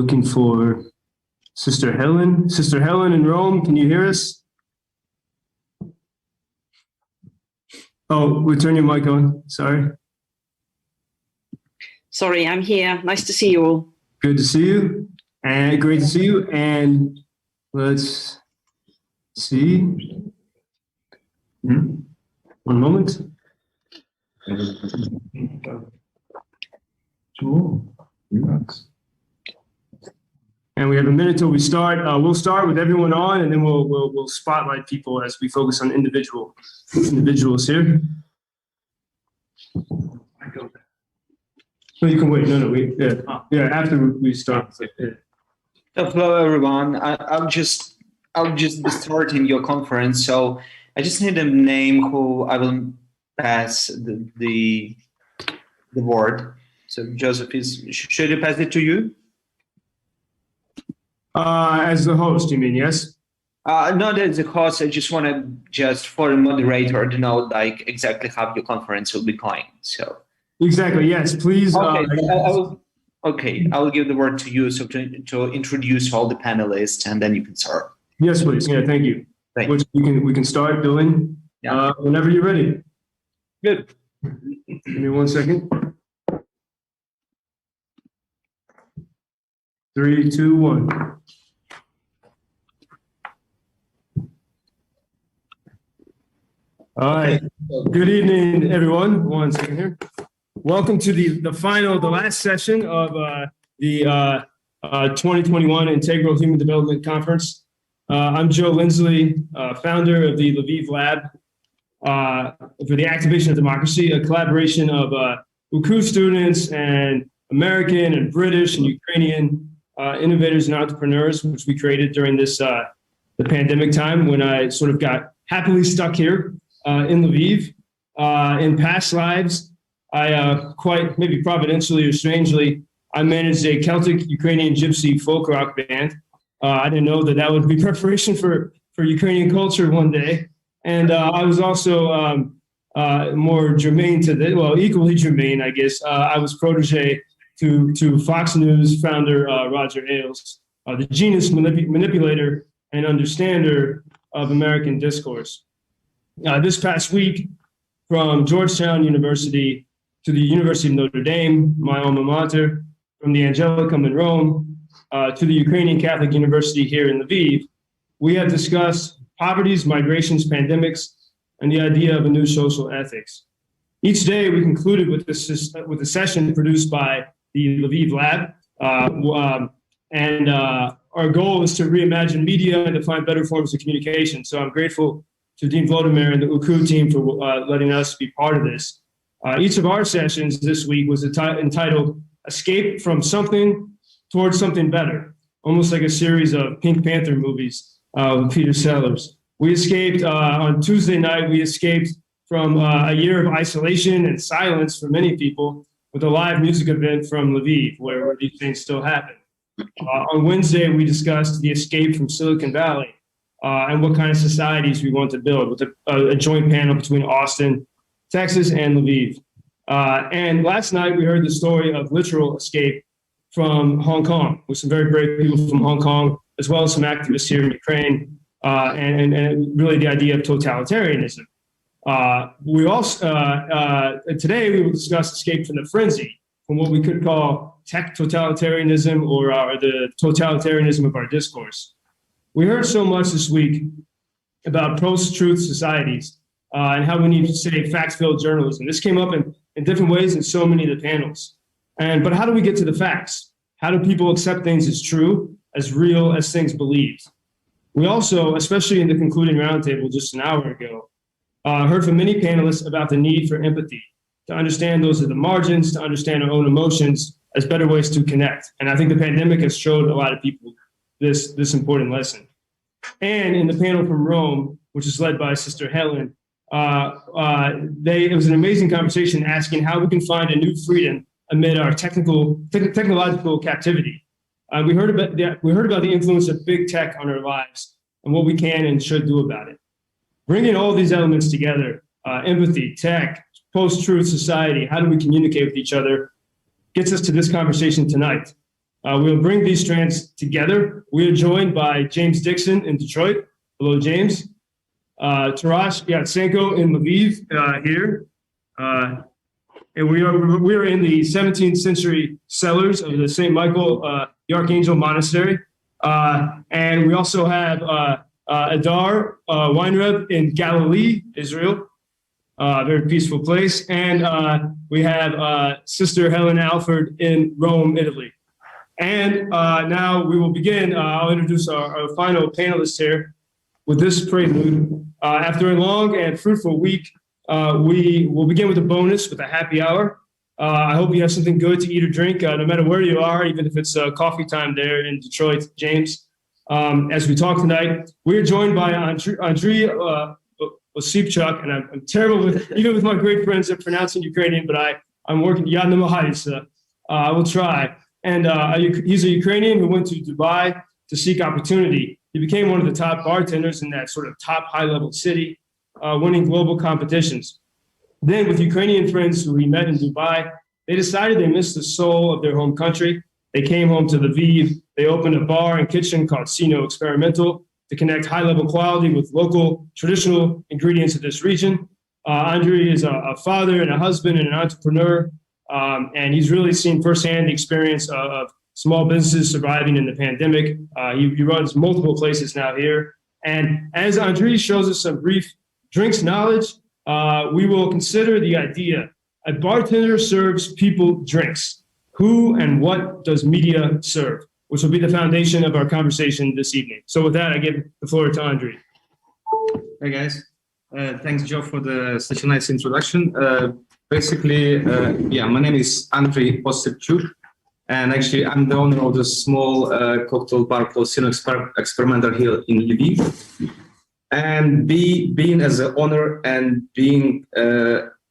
looking for Sister Helen. Sister Helen in Rome, can you hear us? Oh, we'll turn your mic on. Sorry. Sorry, I'm here. Nice to see you all. Good to see you. And great to see you. And let's see. One moment. And we have a minute till we start. We'll start with everyone on, and then we'll spotlight people as we focus on individuals here. No, you can wait. No, wait. Yeah, after we start. Yeah. Hello, everyone. I'll just be starting your conference, so I just need a name who I will pass the word. So Joseph, should I pass it to you? As the host, you mean, yes? Not as a host. I just want to for a moderator to know like exactly how your conference will be going. So exactly, yes. Please. Okay, I will give the word to you. So to introduce all the panelists, and then you can start. Yes, please. Yeah, thank you. Which we can start doing whenever you're ready. Good. Give me 1 second. 3, 2, 1. All right. Good evening, everyone. 1 second here. Welcome to the last session of the 2021 Integral Human Development Conference. I'm Joe Lindsley, founder of the Lviv Lab for the Activation of Democracy, a collaboration of UKU students and American and British and Ukrainian innovators and entrepreneurs, which we created during this the pandemic time when I sort of got happily stuck here in Lviv. In past lives, I quite maybe providentially or strangely, I managed a Celtic Ukrainian gypsy folk rock band. I didn't know that would be preparation for Ukrainian culture one day. And I was also more germane to equally germane, I guess. I was protégé to Fox News founder Roger Ailes, the genius manipulator and understander of American discourse. This past week, from Georgetown University to the University of Notre Dame, my alma mater, from the Angelicum in Rome to the Ukrainian Catholic University here in Lviv, we have discussed poverties, migrations, pandemics, and the idea of a new social ethics. Each day, we concluded with a session produced by the Lviv Lab, and our goal is to reimagine media and to find better forms of communication. So I'm grateful to Dean Vladimir and the UKU team for letting us be part of this. Each of our sessions this week was entitled Escape from Something Towards Something Better, almost like a series of Pink Panther movies with Peter Sellers. We escaped on Tuesday night, we escaped from a year of isolation and silence for many people with a live music event from Lviv, where these things still happen. On Wednesday, we discussed the escape from Silicon Valley and what kind of societies we want to build with a joint panel between Austin, Texas, and Lviv. And last night, we heard the story of literal escape from Hong Kong, with some very brave people from Hong Kong, as well as some activists here in Ukraine, and really the idea of totalitarianism. We also today we will discuss escape from the frenzy, from what we could call tech totalitarianism or the totalitarianism of our discourse. We heard so much this week about post-truth societies and how we need to say fact-filled journalism. This came up in different ways in so many of the panels. But how do we get to the facts? How do people accept things as true, as real as things believed? We also, especially in the concluding roundtable just an hour ago, heard from many panelists about the need for empathy, to understand those at the margins, to understand our own emotions as better ways to connect. And I think the pandemic has showed a lot of people this important lesson. And in the panel from Rome, which is led by Sister Helen, it was an amazing conversation asking how we can find a new freedom amid our technological captivity. We heard about the influence of big tech on our lives and what we can and should do about it. Bringing all these elements together, empathy, tech, post-truth society, how do we communicate with each other, gets us to this conversation tonight. We'll bring these strands together. We are joined by James Dickson in Detroit. Hello, James. Terrace Yahsenko in Lviv here. And we are in the 17th century cellars of the St. Michael the Archangel Monastery. And we also have Adar Weinreb in Galilee, Israel. Very peaceful place. And we have Sister Helen Alford in Rome, Italy. And now we will begin. I'll introduce our final panelists here with this prelude. After a long and fruitful week, we will begin with a bonus, with a happy hour. I hope you have something good to eat or drink, no matter where you are, even if it's coffee time there in Detroit, James. As we talk tonight, we are joined by Andri Osypchuk, and I'm terrible with, even with my great friends at pronouncing Ukrainian, but I'm working, I will try. And he's a Ukrainian who went to Dubai to seek opportunity. He became one of the top bartenders in that sort of top high-level city, winning global competitions. Then, with Ukrainian friends who he met in Dubai, they decided they missed the soul of their home country. They came home to Lviv. They opened a bar and kitchen called Sino Experimental to connect high-level quality with local traditional ingredients of this region. Andri is a father and a husband and an entrepreneur, and he's really seen firsthand the experience of small businesses surviving in the pandemic. He runs multiple places now here. And as Andri shows us some brief drinks knowledge, we will consider the idea: a bartender serves people drinks. Who and what does media serve? Which will be the foundation of our conversation this evening. So with that, I give the floor to Andri. Hey guys, thanks Joe for such a nice introduction. My name is Andri Osypchuk, and actually I'm the owner of the small cocktail bar called Sino Experimental here in Lviv. And being as an owner and being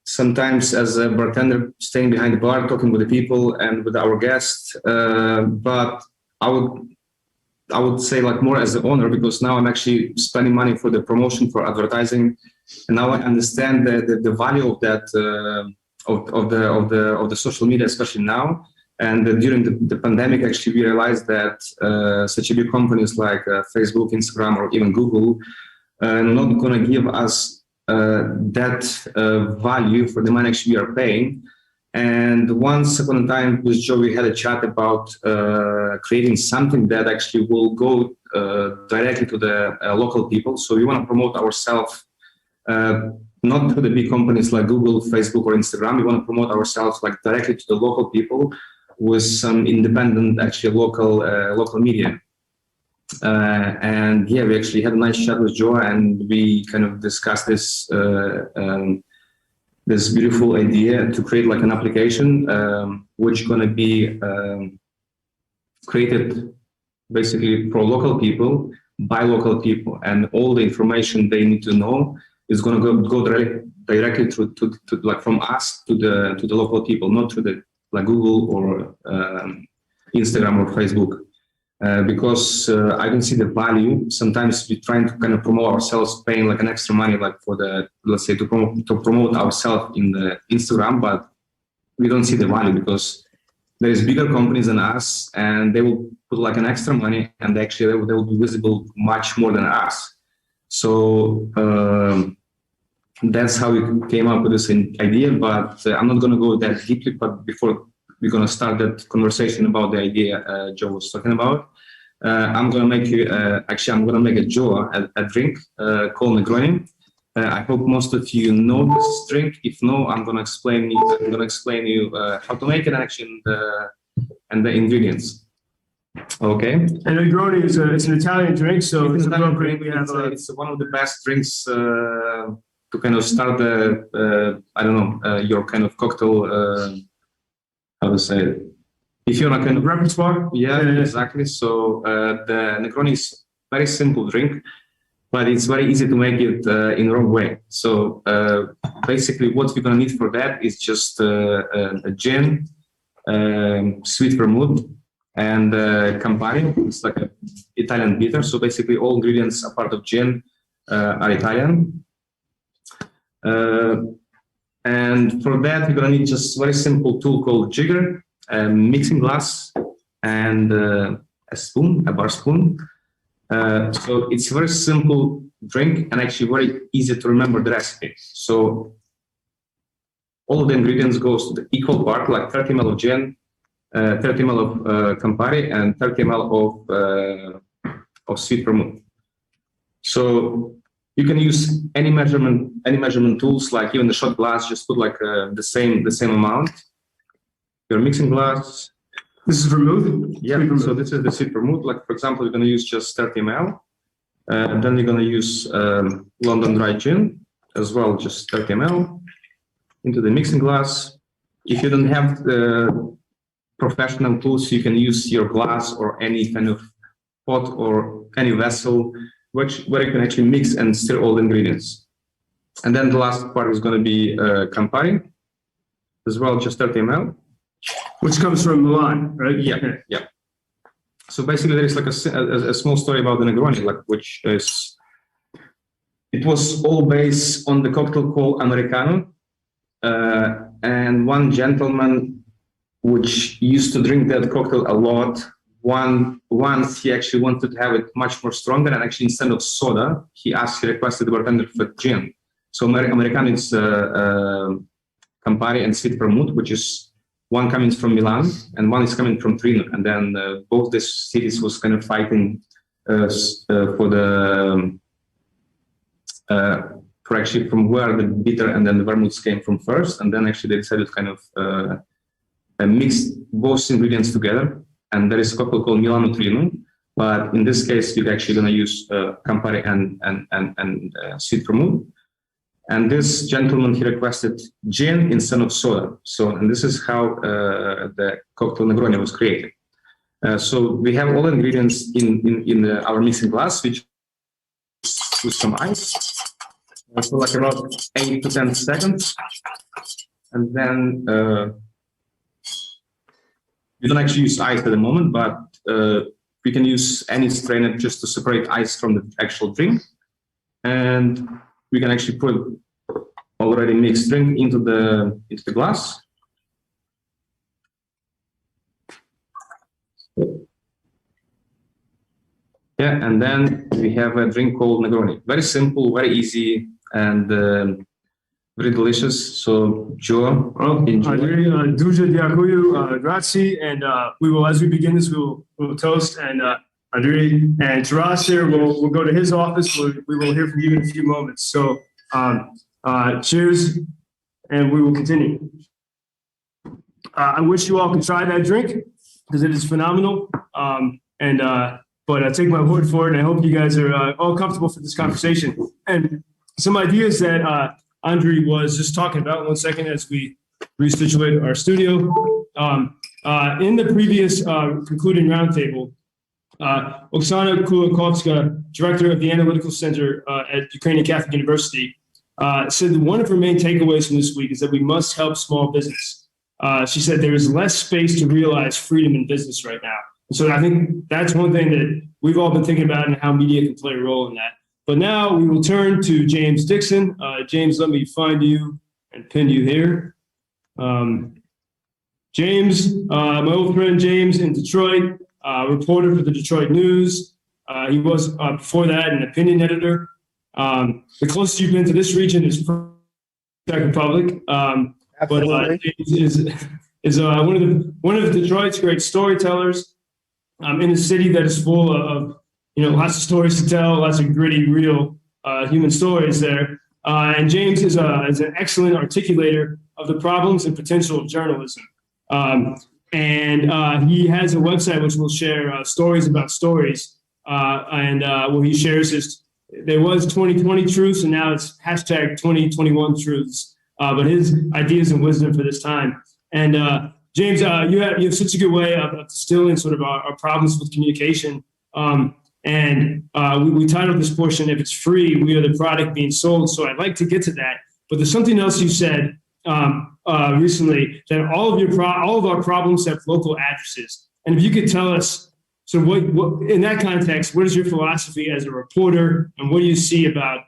sometimes as a bartender, staying behind the bar, talking with the people and with our guests, but I would say like more as an owner, because now I'm actually spending money for the promotion, for advertising, and now I understand the value of that of the social media, especially now. And during the pandemic, actually, we realized that such big companies like Facebook, Instagram, or even Google not going to give us that value for the money actually we are paying. And once upon a time with Joe, we had a chat about creating something that actually will go directly to the local people. So we want to promote ourselves, not to the big companies like Google, Facebook, or Instagram. We want to promote ourselves like directly to the local people with some independent, actually local media. And yeah, we actually had a nice chat with Joe, and we kind of discussed this this beautiful idea to create like an application which is going to be created basically for local people, by local people, and all the information they need to know is going to go directly to like from us to the local people, not to the like Google or Instagram or Facebook. Because I can see the value. Sometimes we're trying to kind of promote ourselves, paying like an extra money, like for the, let's say, to promote ourselves in the Instagram, but we don't see the value because there is bigger companies than us, and they will put like an extra money, and actually they will be visible much more than us. So that's how we came up with this idea. But I'm not going to go that deeply. But before we're going to start that conversation about the idea Joe was talking about, I'm going to make you, I'm going to make a Joe a drink called Negroni. I hope most of you know this drink. If no, I'm going to explain you how to make it and the ingredients. Okay. And Negroni is it's an Italian drink, so it's appropriate. It's one of the best drinks to kind of start your kind of cocktail. How to say it? If you're not kind of repertoire? Yeah, exactly. So the Negroni is very simple drink, but it's very easy to make it in the wrong way. So basically what we're going to need for that is just a gin, sweet vermouth, and Campari. It's like an Italian bitter. So basically all ingredients apart of gin are Italian. And for that, we're going to need just very simple tool called jigger, mixing glass, and a bar spoon. So it's a very simple drink and actually very easy to remember the recipe. So all of the ingredients goes to the equal part, like 30 ml of gin, 30 ml of Campari, and 30 ml of sweet vermouth. So you can use any measurement tools, like even the shot glass. Just put like the same amount. Your mixing glass. This is vermouth? Yeah, so this is the sweet vermouth. Like, for example, you're going to use just 30 ml. Then you're going to use London dry gin as well, just 30 ml into the mixing glass. If you don't have the professional tools, you can use your glass or any kind of pot or any vessel where you can actually mix and stir all the ingredients. And then the last part is going to be Campari as well, just 30 ml. Which comes from Milan, right? Yeah. So basically, there is like a small story about the Negroni, like it was all based on the cocktail called Americano, and one gentleman which used to drink that cocktail a lot. Once he actually wanted to have it much more stronger, and actually instead of soda, he requested the bartender for gin. So Americano is Campari and sweet vermouth, which is one coming from Milan and one is coming from Trino, and then both these cities was kind of fighting for actually from where the bitter and then the vermouths came from first, and then actually they decided to kind of mix both ingredients together. And there is a cocktail called Milano Trino, but in this case you're actually going to use Campari and sweet vermouth. And this gentleman, he requested gin instead of soda. So, and this is how the cocktail Negroni was created. So we have all the ingredients in our mixing glass, which with some ice for like about 8 to 10 seconds. And then we don't actually use ice at the moment, but we can use any strainer just to separate ice from the actual drink. And we can actually put already mixed drink into the glass. Yeah, and then we have a drink called Negroni. Very simple, very easy, and very delicious. So, Joe, enjoy. Duže ďakujem, grazie, and we will, as we begin this, we will toast, and Andri and Terrace here, we'll go to his office. We will hear from you in a few moments. So, cheers, and we will continue. I wish you all could try that drink because it is phenomenal. But I take my word for it, and I hope you guys are all comfortable for this conversation. And some ideas that Andri was just talking about. 1 second, as we resituate our studio. In the previous concluding roundtable, Oksana Kulikovska, director of the Analytical Center at Ukrainian Catholic University, said that one of her main takeaways from this week is that we must help small business. She said there is less space to realize freedom in business right now. So I think that's one thing that we've all been thinking about and how media can play a role in that. But now we will turn to James Dickson. James, let me find you and pin you here. James, my old friend James in Detroit, reporter for the Detroit News. He was before that an opinion editor. The closest you've been to this region is Czech Republic. But James is one of Detroit's great storytellers. In a city that is full of lots of stories to tell, lots of gritty, real human stories there. And James is an excellent articulator of the problems and potential of journalism. And he has a website which will share stories about stories. Where he shares there was 2020 truths, and now it's hashtag 2021 truths. But his ideas and wisdom for this time. And James, you have such a good way of distilling sort of our problems with communication. We titled this portion, "If it's free, we are the product being sold." So I'd like to get to that. But there's something else you said recently, that all of our problems have local addresses. And if you could tell us, so what in that context, what is your philosophy as a reporter, and what do you see about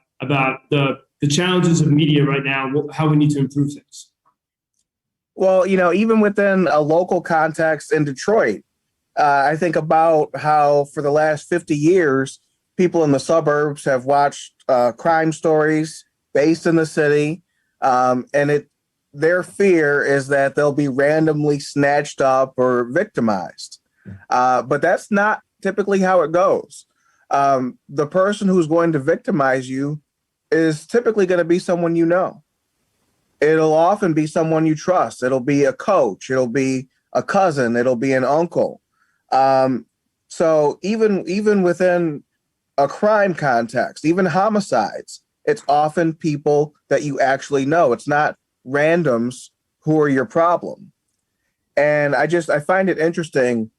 the challenges of media right now, how we need to improve things? Well, even within a local context in Detroit, I think about how for the last 50 years, people in the suburbs have watched crime stories based in the city, and their fear is that they'll be randomly snatched up or victimized. But that's not typically how it goes. The person who's going to victimize you is typically going to be someone you know. It'll often be someone you trust. It'll be a coach. It'll be a cousin. It'll be an uncle. So even within a crime context, even homicides, it's often people that you actually know. It's not randoms who are your problem. And I find it interesting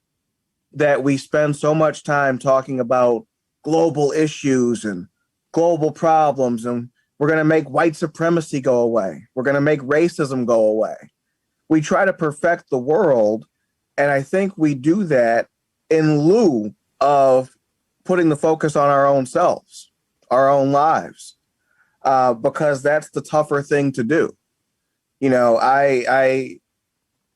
that we spend so much time talking about global issues and global problems, and we're going to make white supremacy go away. We're going to make racism go away. We try to perfect the world, and I think we do that in lieu of putting the focus on our own selves, our own lives, because that's the tougher thing to do. You know, I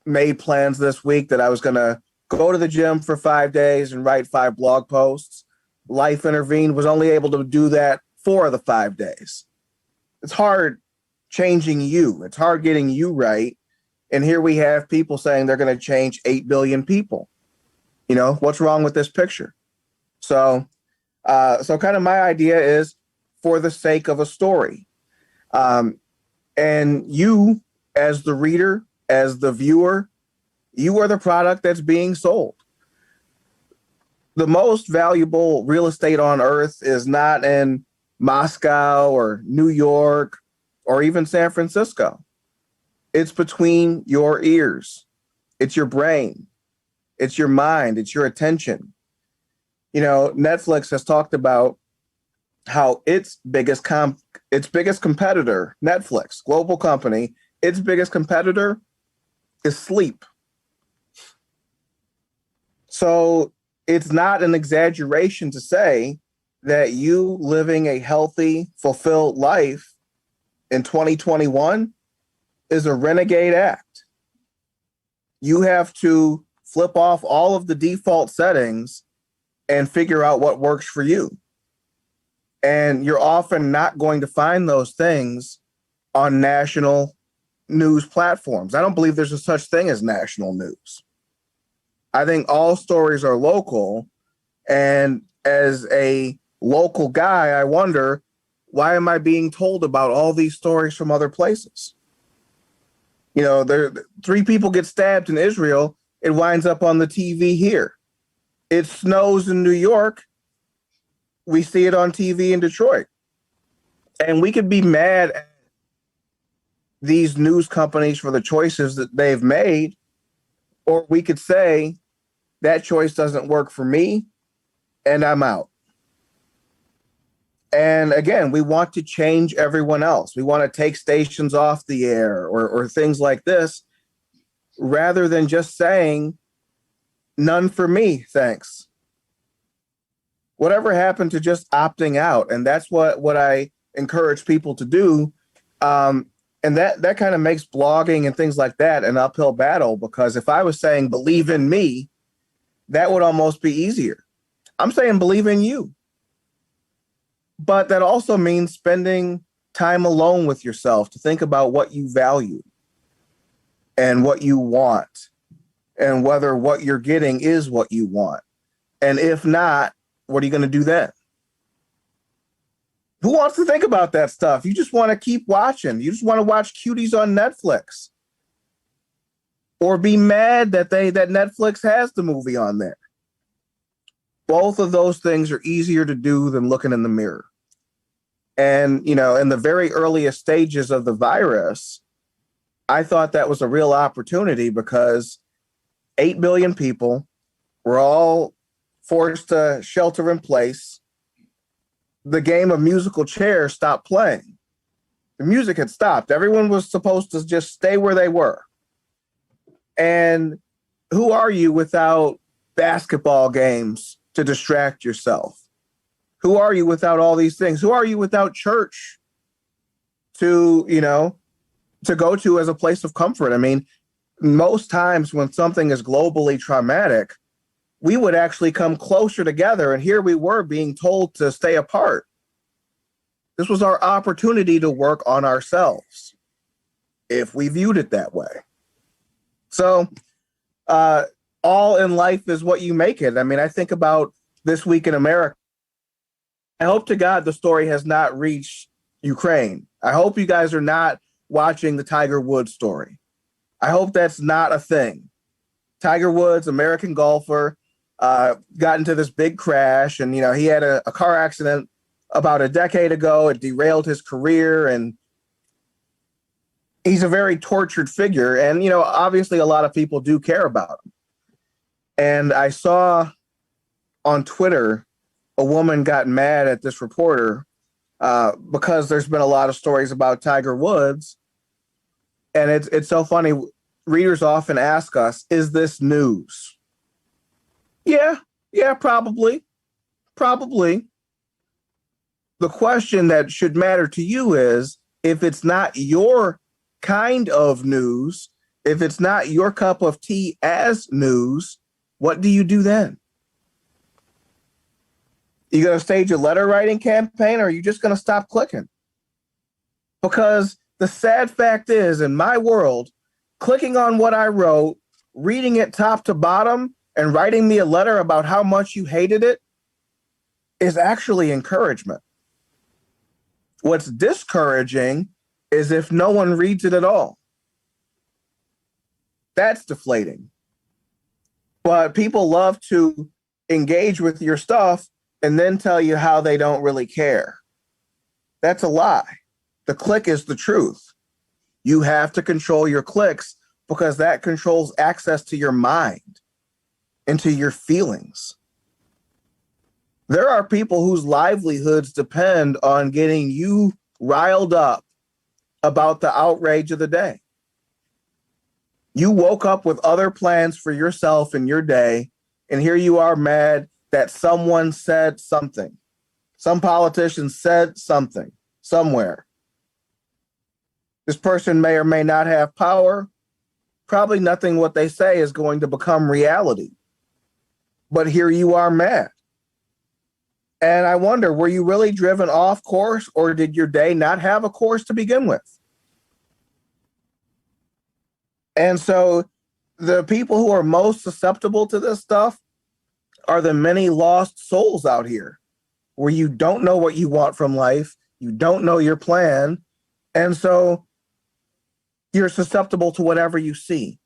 made plans this week that I was going to go to the gym for 5 days and write 5 blog posts. Life intervened, was only able to do that 4 of the 5 days. It's hard changing you. It's hard getting you right. And here we have people saying they're going to change 8 billion people. You know, what's wrong with this picture? So kind of my idea is for the sake of a story. And you, as the reader, as the viewer, you are the product that's being sold. The most valuable real estate on earth is not in Moscow or New York or even San Francisco. It's between your ears. It's your brain. It's your mind. It's your attention. You know, Netflix has talked about how its biggest competitor, Netflix, global company, its biggest competitor is sleep. So it's not an exaggeration to say that you living a healthy, fulfilled life in 2021 is a renegade act. You have to flip off all of the default settings and figure out what works for you. And you're often not going to find those things on national news platforms. I don't believe there's a such thing as national news. I think all stories are local. And as a local guy, I wonder, why am I being told about all these stories from other places? You know, 3 people get stabbed in Israel. It winds up on the TV here. It snows in New York. We see it on TV in Detroit. And we could be mad at these news companies for the choices that they've made, or we could say that choice doesn't work for me and I'm out. And again, we want to change everyone else. We want to take stations off the air or things like this, rather than just saying, none for me, thanks. Whatever happened to just opting out? And that's what I encourage people to do. And that kind of makes blogging and things like that an uphill battle, because if I was saying, believe in me, that would almost be easier. I'm saying, believe in you. But that also means spending time alone with yourself to think about what you value and what you want, and whether what you're getting is what you want. And if not, what are you going to do then? Who wants to think about that stuff? You just want to keep watching. You just want to watch cuties on Netflix, or be mad that Netflix has the movie on there. Both of those things are easier to do than looking in the mirror. And, you know, in the very earliest stages of the virus, I thought that was a real opportunity, because 8 billion people were all forced to shelter in place. The game of musical chairs stopped playing. The music had stopped. Everyone was supposed to just stay where they were. And who are you without basketball games to distract yourself? Who are you without all these things? Who are you without church to go to as a place of comfort? I mean, most times when something is globally traumatic, we would actually come closer together. And here we were being told to stay apart. This was our opportunity to work on ourselves, if we viewed it that way. So all in life is what you make it. I mean, I think about this week in America. I hope to God the story has not reached Ukraine. I hope you guys are not watching the Tiger Woods story. I hope that's not a thing. Tiger Woods, American golfer, got into this big crash, and he had a car accident about a decade ago. It derailed his career, and he's a very tortured figure. And obviously a lot of people do care about him. And I saw on Twitter a woman got mad at this reporter because there's been a lot of stories about Tiger Woods, and it's so funny. Readers often ask us, "Is this news?" Yeah, probably. The question that should matter to you is, if it's not your kind of news, if it's not your cup of tea as news, what do you do then? You going to stage a letter writing campaign, or are you just going to stop clicking? Because the sad fact is, in my world, clicking on what I wrote, reading it top to bottom, and writing me a letter about how much you hated it is actually encouragement. What's discouraging is if no one reads it at all. That's deflating. But people love to engage with your stuff and then tell you how they don't really care. That's a lie. The click is the truth. You have to control your clicks, because that controls access to your mind and to your feelings. There are people whose livelihoods depend on getting you riled up about the outrage of the day. You woke up with other plans for yourself and your day, and here you are mad that someone said something. Some politician said something somewhere. This person may or may not have power. Probably nothing what they say is going to become reality. But here you are mad. And I wonder, were you really driven off course, or did your day not have a course to begin with? And so the people who are most susceptible to this stuff are the many lost souls out here, where you don't know what you want from life, you don't know your plan, and so you're susceptible to whatever you see.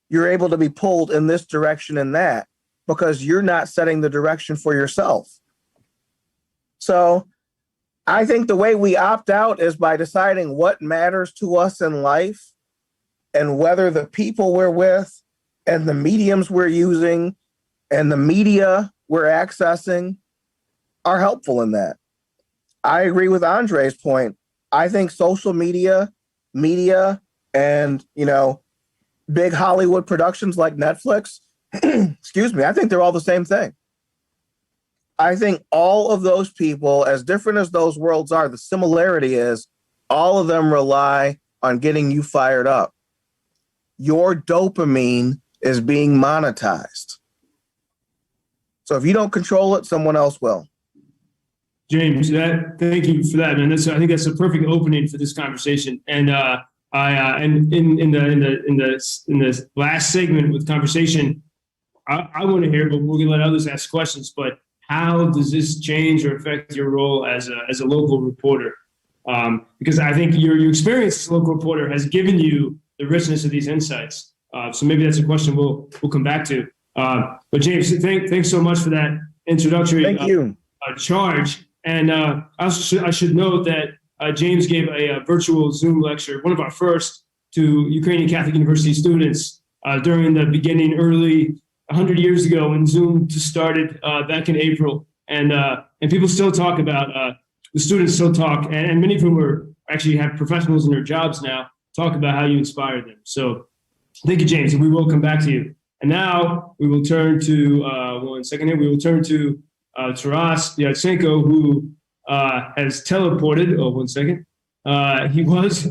You're able to be pulled in this direction and that because you're not setting the direction for yourself. So I think the way we opt out is by deciding what matters to us in life, and whether the people we're with and the mediums we're using and the media we're accessing are helpful in that. I agree with Andre's point. I think social media, and, big Hollywood productions like Netflix, excuse me, I think they're all the same thing. I think all of those people, as different as those worlds are, the similarity is all of them rely on getting you fired up. Your dopamine is being monetized. So if you don't control it, someone else will. James, thank you for that, man. I think that's a perfect opening for this conversation. And in the last segment with conversation, I want to hear, but we're gonna let others ask questions. But how does this change or affect your role as a local reporter? Because I think your experience as a local reporter has given you the richness of these insights. So maybe that's a question we'll come back to. But James, thanks so much for that introductory charge. And I should note that James gave a virtual Zoom lecture, one of our first, to Ukrainian Catholic University students during the beginning, early 100 years ago when Zoom just started back in April. And people still talk about, the students still talk, and many of whom actually have professionals in their jobs now, talk about how you inspired them. So thank you, James, and we will come back to you. And now we will turn to, one second here, we will turn to Terrace Yahsenko, who has teleported. Oh, 1 second. He was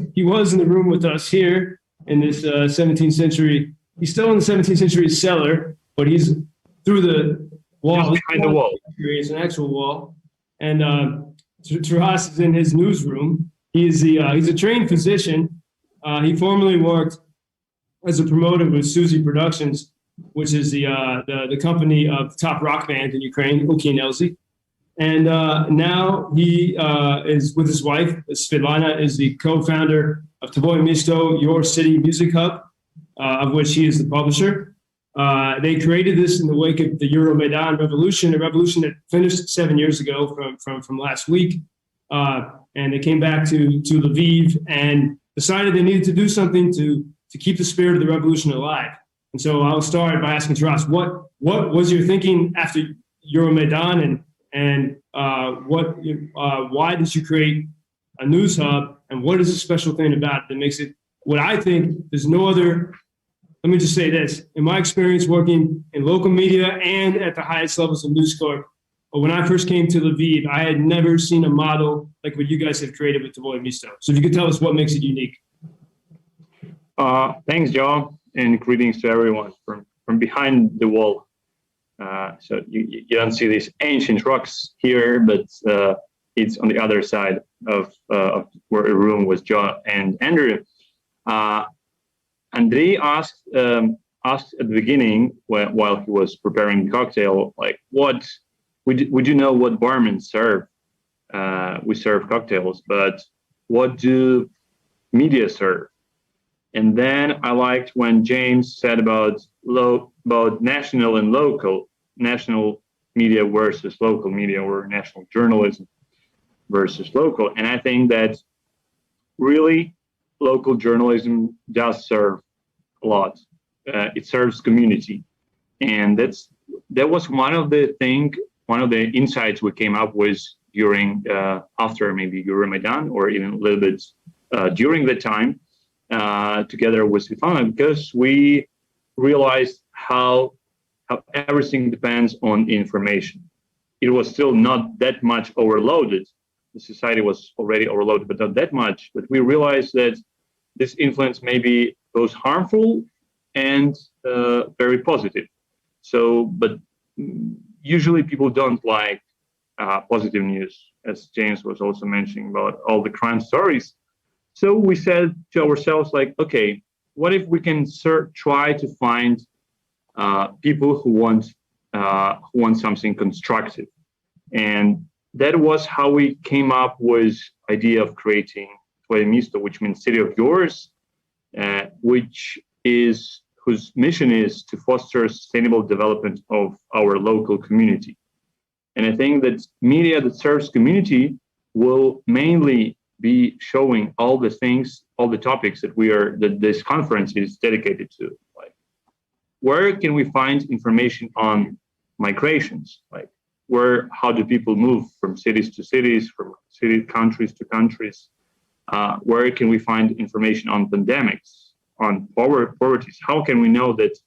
in the room with us here in this 17th century. He's still in the 17th century cellar, but he's through the wall. Just behind the wall. It's an actual wall. And Terrace is in his newsroom. He's a trained physician. He formerly worked as a promoter with Suzy Productions, which is the company of the top rock band in Ukraine, Lindsley. And now he is with his wife, Svetlana, is the co-founder of Tvoe Misto, Your City Music Hub, of which he is the publisher. They created this in the wake of the Mini-Maidan revolution, a revolution that finished 7 years ago from last week. And they came back to Lviv and decided they needed to do something to keep the spirit of the revolution alive. And so I'll start by asking Terrace, what was your thinking after Mini-Maidan, and why did you create a news hub, and what is the special thing about it that makes it what I think there's no other? Let me just say this. In my experience working in local media and at the highest levels of News Corp, when I first came to Lviv, I had never seen a model like what you guys have created with Tvoe Misto. So if you could tell us what makes it unique. Thanks, Joe, and greetings to everyone from behind the wall. So you don't see these ancient rocks here, but it's on the other side of where the room was Joe and Andrew. Andri asked at the beginning, while he was preparing the cocktail, like, what would you know what barmen serve? We serve cocktails, but what do media serve? And then I liked when James said about national and local, national media versus local media, or national journalism versus local. And I think that really local journalism does serve a lot. It serves community. And that was one of the insights we came up with during, after maybe Mini-Maidan, or even a little bit during the time, together with Svetlana, because we realized how everything depends on information. It was still not that much overloaded. The society was already overloaded, but not that much. But we realized that this influence may be both harmful and very positive. So, but usually people don't like positive news, as James was also mentioning about all the crime stories. So we said to ourselves, like, okay, what if we can try to find people who want something constructive? And that was how we came up with idea of creating Tvoe Misto, which means city of yours, whose mission is to foster sustainable development of our local community. And I think that media that serves community will mainly be showing all the things, all the topics that this conference is dedicated to. Like, where can we find information on migrations? Like, how do people move from cities to cities, from countries to countries? Where can we find information on pandemics, on poverty? How can we know that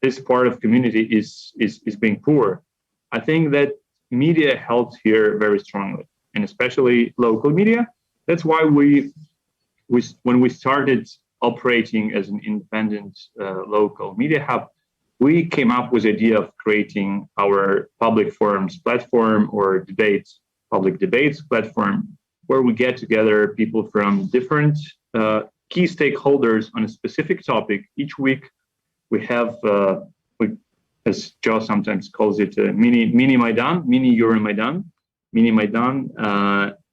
this part of community is being poor? I think that media helps here very strongly, and especially local media. That's why when we started operating as an independent local media hub, we came up with the idea of creating our public forums platform, or public debates platform, where we get together people from different key stakeholders on a specific topic. Each week we have, as Joe sometimes calls it, Mini-Maidan, Mini-Maidan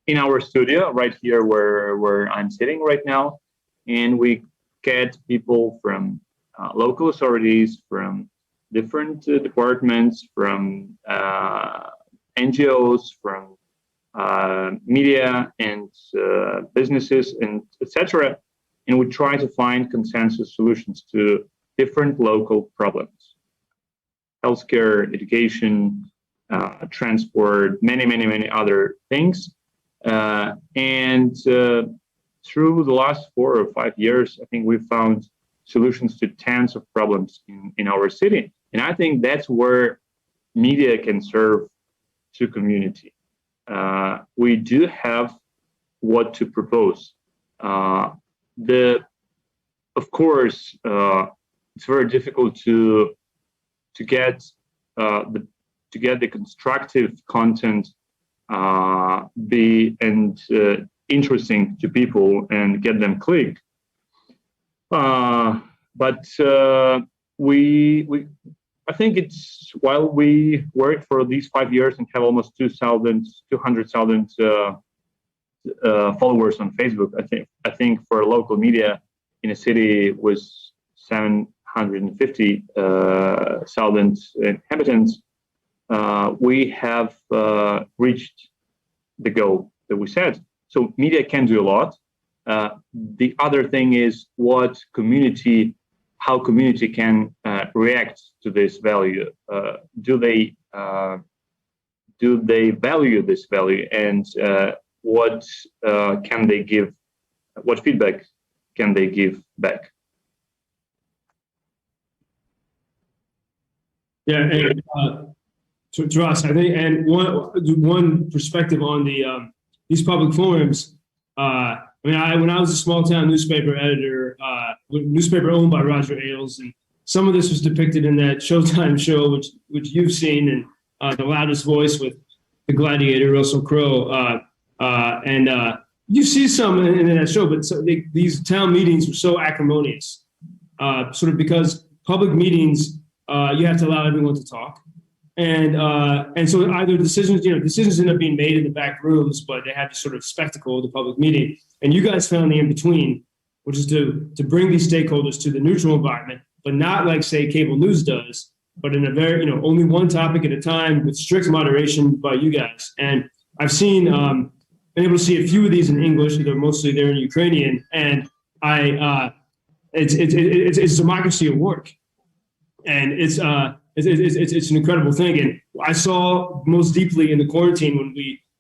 in our studio right here where I'm sitting right now. And we get people from local authorities, from different departments, from NGOs, from media and businesses, and etc. And we try to find consensus solutions to different local problems: healthcare, education, transport, many other things. And through the last 4 or 5 years, I think we've found solutions to tens of problems in our city. And I think that's where media can serve to community. We do have what to propose. Of course, it's very difficult to to get the constructive content be interesting to people and get them clicked. But I think it's, while we worked for these 5 years and have almost 200,000 followers on Facebook, I think for local media in a city with 750,000 inhabitants, we have reached the goal that we set. So media can do a lot. The other thing is how community can react to this value. Do they value this value, and what can they give? What feedback can they give back? Yeah, and to us, I think, and one perspective on these public forums. When I was a small town newspaper editor, newspaper owned by Roger Ailes, and some of this was depicted in that Showtime show, which you've seen, and The Loudest Voice with the Gladiator, Russell Crowe, and you see some in that show. But these town meetings were so acrimonious, sort of because public meetings, you have to allow everyone to talk. And so either decisions end up being made in the back rooms, but they have this sort of spectacle of the public meeting. And you guys found the in-between, which is to bring these stakeholders to the neutral environment, but not like, say, cable news does, but in a very, only one topic at a time with strict moderation by you guys. And I've been able to see a few of these in English, they're mostly there in Ukrainian, and it's democracy at work. And it's an incredible thing. And I saw most deeply in the quarantine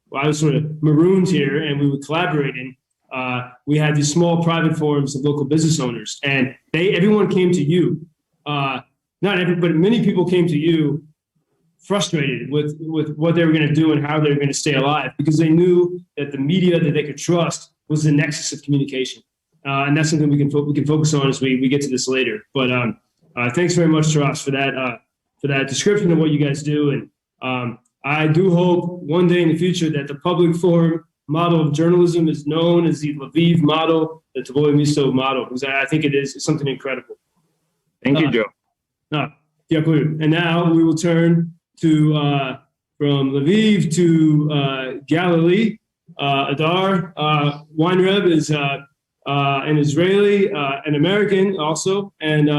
when I was sort of marooned here and we were collaborating. We had these small private forums of local business owners, and everyone came to you. Not everybody, but many people came to you frustrated with what they were going to do and how they were going to stay alive, because they knew that the media that they could trust was the nexus of communication. And that's something we can focus on as we get to this later. But thanks very much, Terrace, for that description of what you guys do. And I do hope one day in the future that the public forum model of journalism is known as the Lviv model, the Tvoe Misto model, because I think it's something incredible. Thank you, Joe. And now we will turn to from Lviv to Galilee. Adar Weinreb is an Israeli, an American also, and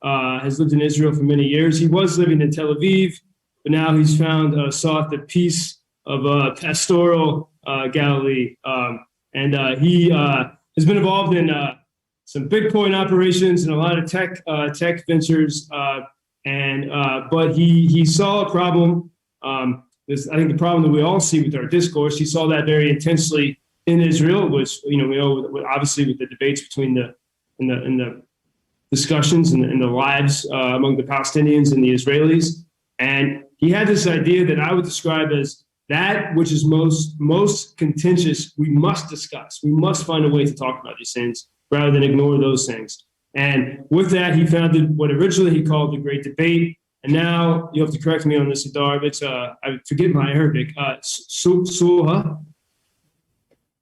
has lived in Israel for many years. He was living in Tel Aviv, but now he's sought the peace of pastoral Galilee. And he has been involved in some Bitcoin operations and a lot of tech ventures. But he saw a problem. I think the problem that we all see with our discourse, he saw that very intensely in Israel, which, we know, obviously with the debates between the discussions and the lives among the Palestinians and the Israelis. And he had this idea that I would describe as that which is most contentious, we must discuss. We must find a way to talk about these things rather than ignore those things. And with that, he founded what originally he called the Great Debate. And now, you have to correct me on this, Adar, it's, I forget my Arabic, Soha.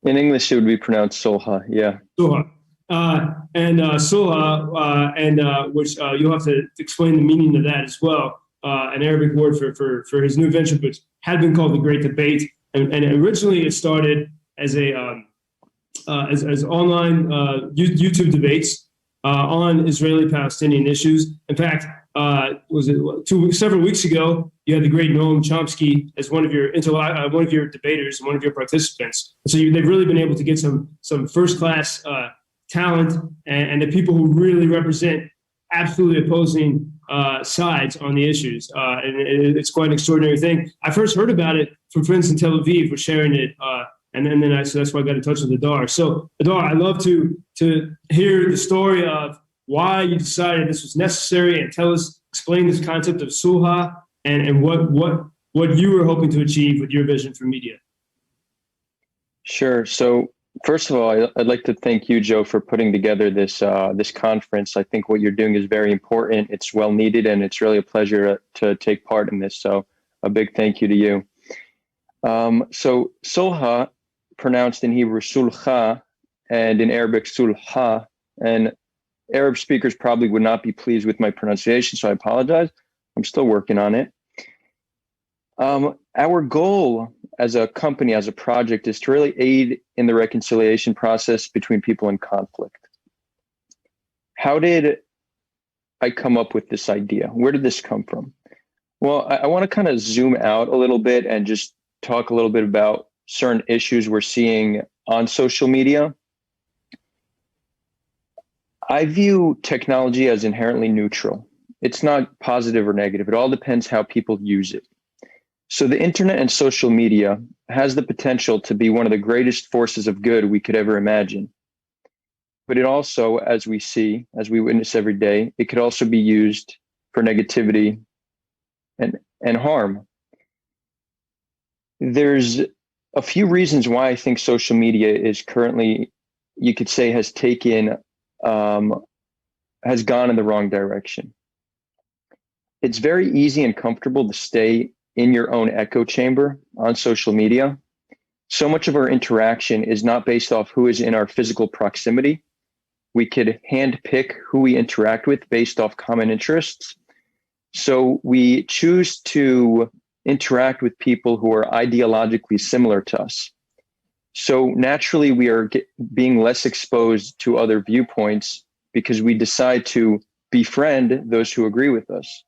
In English, it would be pronounced Soha, yeah. Soha. Soha, which you'll have to explain the meaning of that as well. An Arabic word for his new venture, which had been called the Great Debate, and originally it started as as online YouTube debates on Israeli-Palestinian issues. In fact, several weeks ago, you had the great Noam Chomsky as one of your debaters and one of your participants. So they've really been able to get some first-class talent and the people who really represent absolutely opposing sides on the issues. And it's quite an extraordinary thing. I first heard about it from friends in Tel Aviv who were sharing it. So that's why I got in touch with Adar. So Adar, I'd love to hear the story of why you decided this was necessary, and explain this concept of Soha and what you were hoping to achieve with your vision for media. Sure. So First of all, I'd like to thank you, Joe, for putting together this conference. I think what you're doing is very important. It's well needed, and it's really a pleasure to take part in this. So a big thank you to you. So Sulha, pronounced in Hebrew Sulha, and in Arabic Sulha, and Arab speakers probably would not be pleased with my pronunciation, so I apologize. I'm still working on it. Our goal as a company, as a project, is to really aid in the reconciliation process between people in conflict. How did I come up with this idea? Where did this come from? Well, I want to kind of zoom out a little bit and just talk a little bit about certain issues we're seeing on social media. I view technology as inherently neutral. It's not positive or negative. It all depends how people use it. So the internet and social media has the potential to be one of the greatest forces of good we could ever imagine. But it also, as we see, as we witness every day, it could also be used for negativity and harm. There's a few reasons why I think social media is currently, you could say, has gone in the wrong direction. It's very easy and comfortable to stay in your own echo chamber on social media. So much of our interaction is not based off who is in our physical proximity. We could handpick who we interact with based off common interests. So we choose to interact with people who are ideologically similar to us. So naturally, we are being less exposed to other viewpoints because we decide to befriend those who agree with us.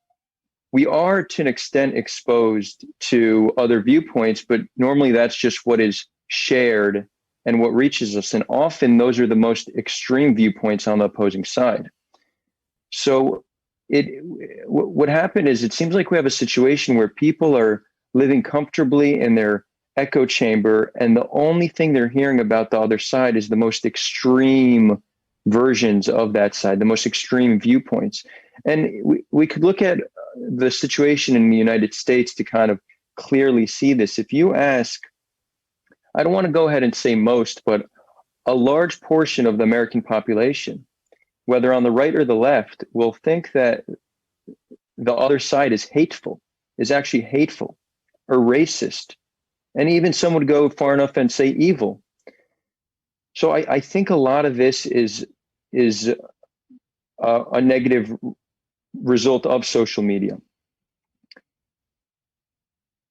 We are, to an extent, exposed to other viewpoints, but normally that's just what is shared and what reaches us. And often those are the most extreme viewpoints on the opposing side. So what happened is, it seems like we have a situation where people are living comfortably in their echo chamber, and the only thing they're hearing about the other side is the most extreme versions of that side, the most extreme viewpoints. And we could look at the situation in the United States to kind of clearly see this. If you ask, I don't want to go ahead and say most, but a large portion of the American population, whether on the right or the left, will think that the other side is hateful, is actually hateful or racist. And even some would go far enough and say evil. So I think a lot of this is a negative result of social media.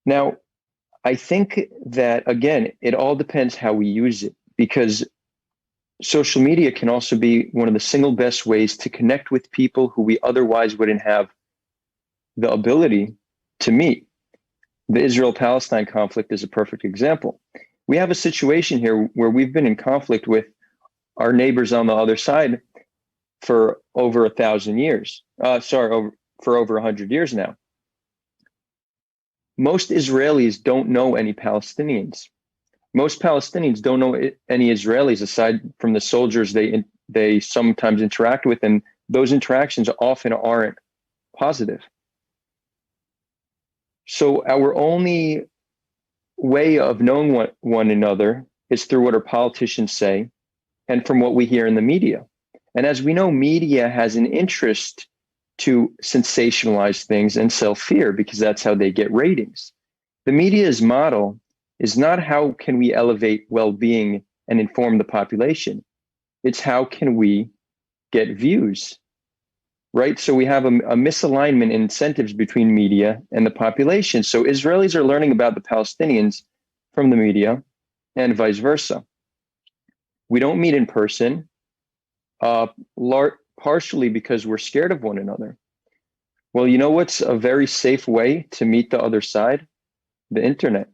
Now, I think that, again, it all depends how we use it, because social media can also be one of the single best ways to connect with people who we otherwise wouldn't have the ability to meet. The Israel-Palestine conflict is a perfect example. We have a situation here where we've been in conflict with our neighbors on the other side for over 1,000 years. For over 100 years now. Most Israelis don't know any Palestinians. Most Palestinians don't know any Israelis aside from the soldiers they sometimes interact with, and those interactions often aren't positive. So our only way of knowing one another is through what our politicians say and from what we hear in the media. And as we know, media has an interest to sensationalize things and sell fear, because that's how they get ratings. The media's model is not how can we elevate well-being and inform the population. It's how can we get views, right? So we have a misalignment in incentives between media and the population. So Israelis are learning about the Palestinians from the media and vice versa. We don't meet in person, partially because we're scared of one another. Well, you know what's a very safe way to meet the other side? The internet.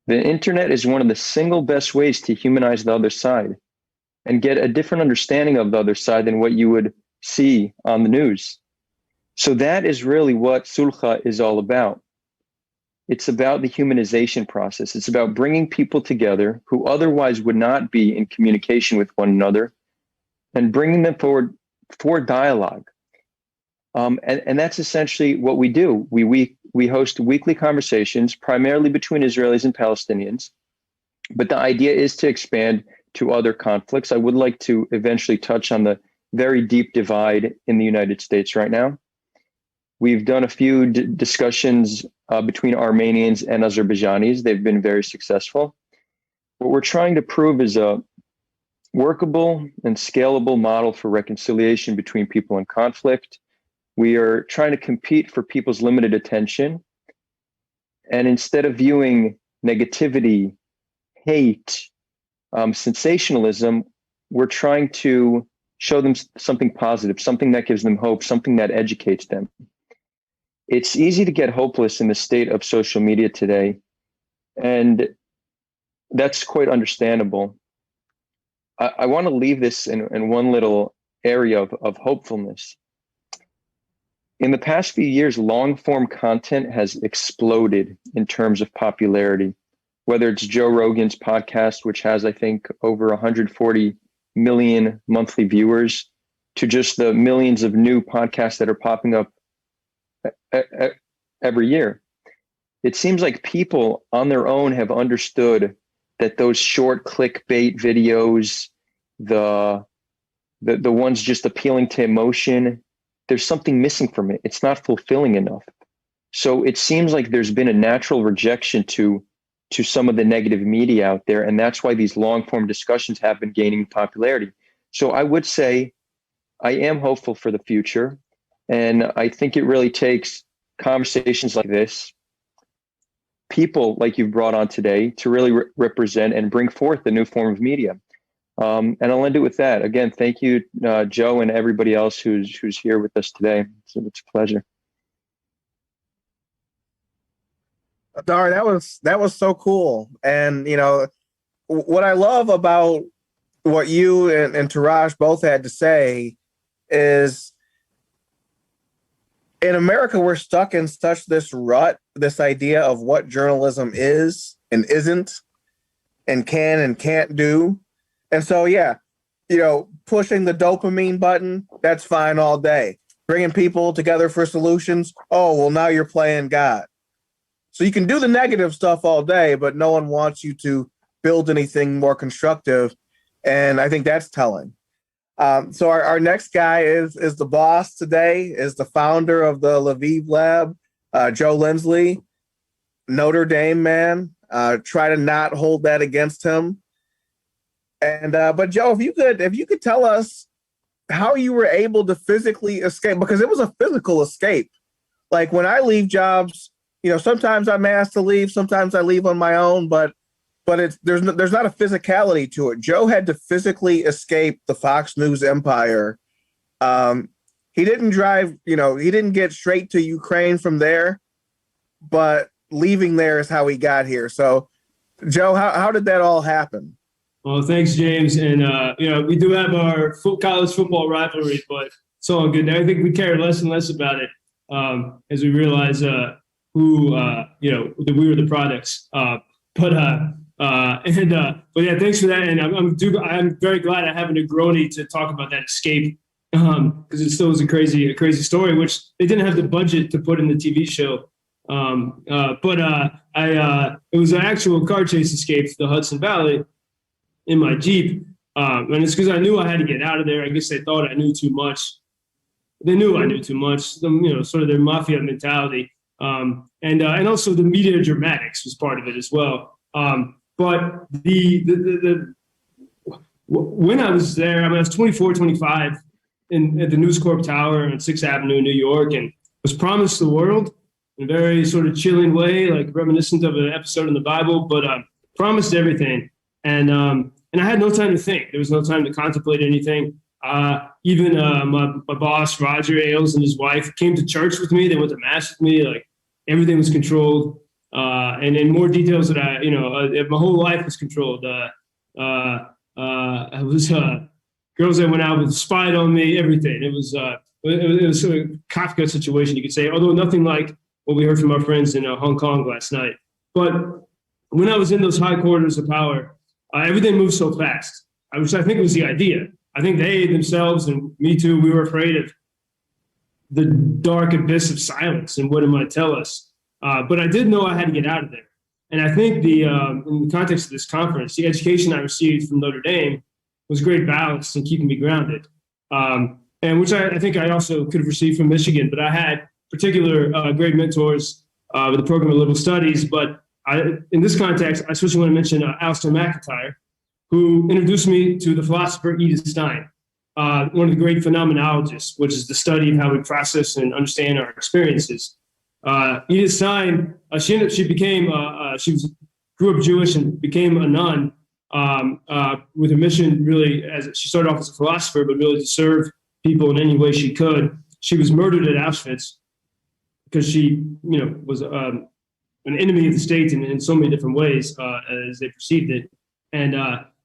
The internet is one of the single best ways to humanize the other side and get a different understanding of the other side than what you would see on the news. So that is really what Sulha is all about. It's about the humanization process. It's about bringing people together who otherwise would not be in communication with one another and bringing them forward for dialogue. And that's essentially what we do. We host weekly conversations, primarily between Israelis and Palestinians. But the idea is to expand to other conflicts, I would like to eventually touch on the very deep divide in the United States right now. We've done a few discussions between Armenians and Azerbaijanis. They've been very successful. What we're trying to prove is a workable and scalable model for reconciliation between people in conflict. We are trying to compete for people's limited attention. And instead of viewing negativity, hate, sensationalism, we're trying to show them something positive, something that gives them hope, something that educates them. It's easy to get hopeless in the state of social media today, and that's quite understandable. I want to leave this in one little area of hopefulness. In the past few years, long-form content has exploded in terms of popularity, whether it's Joe Rogan's podcast, which has, I think, over 140 million monthly viewers, to just the millions of new podcasts that are popping up every year. It seems like people on their own have understood that those short clickbait videos, the ones just appealing to emotion, there's something missing from it. It's not fulfilling enough. So it seems like there's been a natural rejection to some of the negative media out there. And that's why these long form discussions have been gaining popularity. So I would say I am hopeful for the future. And I think it really takes conversations like this, people like you've brought on today, to really represent and bring forth the new form of media. And I'll end it with that. Again, thank you, Joe, and everybody else who's here with us today. So it's a pleasure. Adar, that was so cool. And you know what I love about what you and Terrace both had to say is, in America, we're stuck in such this rut, this idea of what journalism is and isn't, and can and can't do. And so, yeah, you know, pushing the dopamine button, that's fine all day. Bringing people together for solutions, oh, well, now you're playing God. So you can do the negative stuff all day, but no one wants you to build anything more constructive. And I think that's telling. So our next guy is the boss today, is the founder of the Lviv Lab, Joe Lindsley, Notre Dame man. Try to not hold that against him. And but Joe, if you could tell us how you were able to physically escape, because it was a physical escape. Like when I leave jobs, you know, sometimes I'm asked to leave, sometimes I leave on my own, but there's not a physicality to it. Joe had to physically escape the Fox News empire. He didn't drive, you know, he didn't get straight to Ukraine from there, but leaving there is how he got here. So, Joe, how did that all happen? Well, thanks, James. And, you know, we do have our college football rivalry, but it's all good. I think we care less and less about it as we realize who, you know, that we were the products. But yeah, thanks for that. And I'm very glad I have a Negroni to talk about that escape, because it still was a crazy story, which they didn't have the budget to put in the TV show. It was an actual car chase escape to the Hudson Valley in my Jeep. And it's because I knew I had to get out of there. I guess they thought I knew too much. They knew I knew too much, you know, sort of their mafia mentality. And also the media dramatics was part of it as well. But when I was there, I mean, I was 24, 25 at the News Corp Tower on 6th Avenue in New York, and was promised the world in a very sort of chilling way, like reminiscent of an episode in the Bible, but promised everything. And I had no time to think. There was no time to contemplate anything. Even my boss, Roger Ailes, and his wife came to church with me. They went to mass with me. Like, everything was controlled. And in more details that my whole life was controlled. I was girls that went out with spied on me, everything. It was a Kafka situation, you could say, although nothing like what we heard from our friends in Hong Kong last night. But when I was in those high quarters of power, everything moved so fast, which I think was the idea. I think they themselves, and me too, we were afraid of the dark abyss of silence and what it might tell us. But I did know I had to get out of there. And I think in the context of this conference, the education I received from Notre Dame was great balance in keeping me grounded, and which I think I also could have received from Michigan. But I had particular great mentors with the program of liberal studies. But in this context, I especially want to mention Alistair McIntyre, who introduced me to the philosopher Edith Stein, one of the great phenomenologists, which is the study of how we process and understand our experiences. Edith Stein, she grew up Jewish and became a nun with a mission really, as she started off as a philosopher, but really to serve people in any way she could. She was murdered at Auschwitz because she, was an enemy of the state in so many different ways as they perceived it.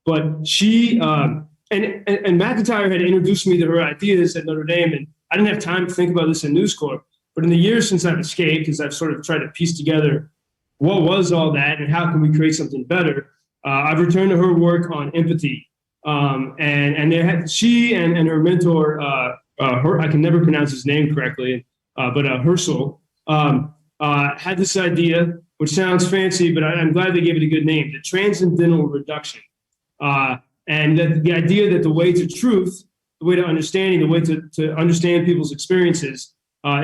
But she and McIntyre had introduced me to her ideas at Notre Dame, and I didn't have time to think about this in News Corp. But in the years since I've escaped, as I've sort of tried to piece together what was all that and how can we create something better, I've returned to her work on empathy. She and her mentor, I can never pronounce his name correctly, but Herschel, had this idea, which sounds fancy, but I'm glad they gave it a good name, the Transcendental Reduction. And that the idea that the way to truth, the way to understanding, the way to understand people's experiences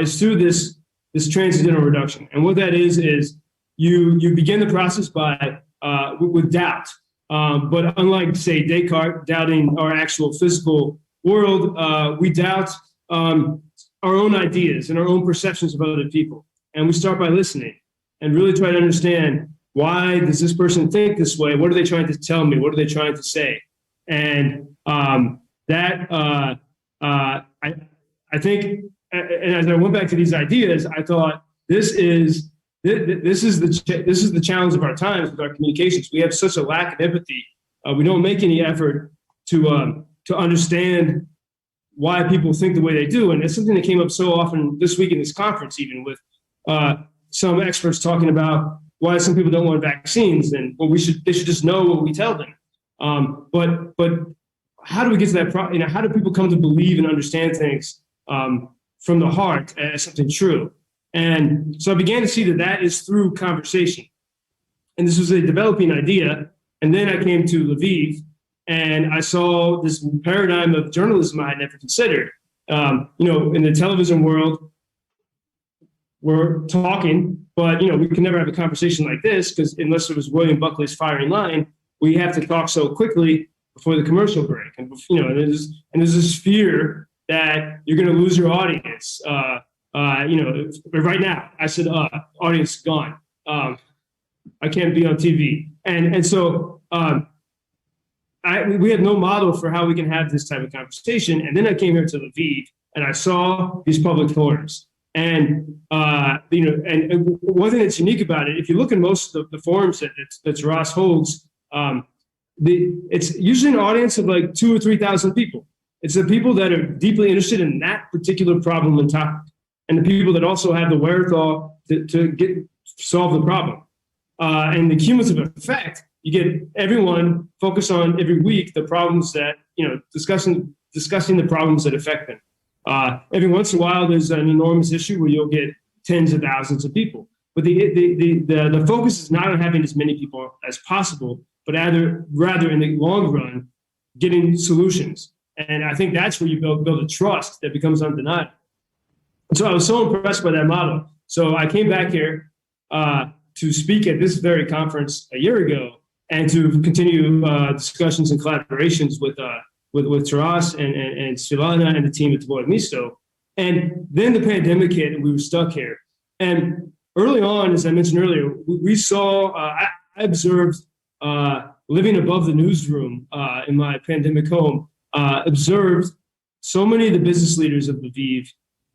is through this transcendental reduction. And what that is you begin the process with doubt. But unlike, say, Descartes doubting our actual physical world, we doubt our own ideas and our own perceptions of other people. And we start by listening and really try to understand, why does this person think this way? What are they trying to tell me? What are they trying to say? And I think, and as I went back to these ideas, I thought this is the challenge of our times with our communications. We have such a lack of empathy. We don't make any effort to understand why people think the way they do, and it's something that came up so often this week in this conference, even with some experts talking about why some people don't want vaccines, and they should just know what we tell them. But how do we get to that? How do people come to believe and understand things from the heart as something true? And so I began to see that is through conversation. And this was a developing idea. And then I came to Lviv, and I saw this paradigm of journalism I had never considered. In the television world, we're talking, but we can never have a conversation like this, because unless it was William Buckley's firing line, we have to talk so quickly before the commercial break. And there's this fear that you're going to lose your audience. Right now, I said, audience gone. I can't be on TV. And so we had no model for how we can have this type of conversation. And then I came here to Lviv, and I saw these public forums. And and one thing that's unique about it, if you look at most of the forums that Terrace holds, it's usually an audience of like 2,000 or 3,000 people. It's the people that are deeply interested in that particular problem and topic, and the people that also have the wherewithal to solve the problem. And the cumulative effect, you get everyone focused on every week the problems that discussing the problems that affect them. Every once in a while, there's an enormous issue where you'll get tens of thousands of people. But the focus is not on having as many people as possible, but rather in the long run, getting solutions. And I think that's where you build a trust that becomes undeniable. And so I was so impressed by that model. So I came back here to speak at this very conference a year ago, and to continue discussions and collaborations with Terrace and Svilana and the team at Tvoe Misto. And then the pandemic hit, and we were stuck here. And early on, as I mentioned earlier, we saw, I observed living above the newsroom in my pandemic home, observed so many of the business leaders of Lviv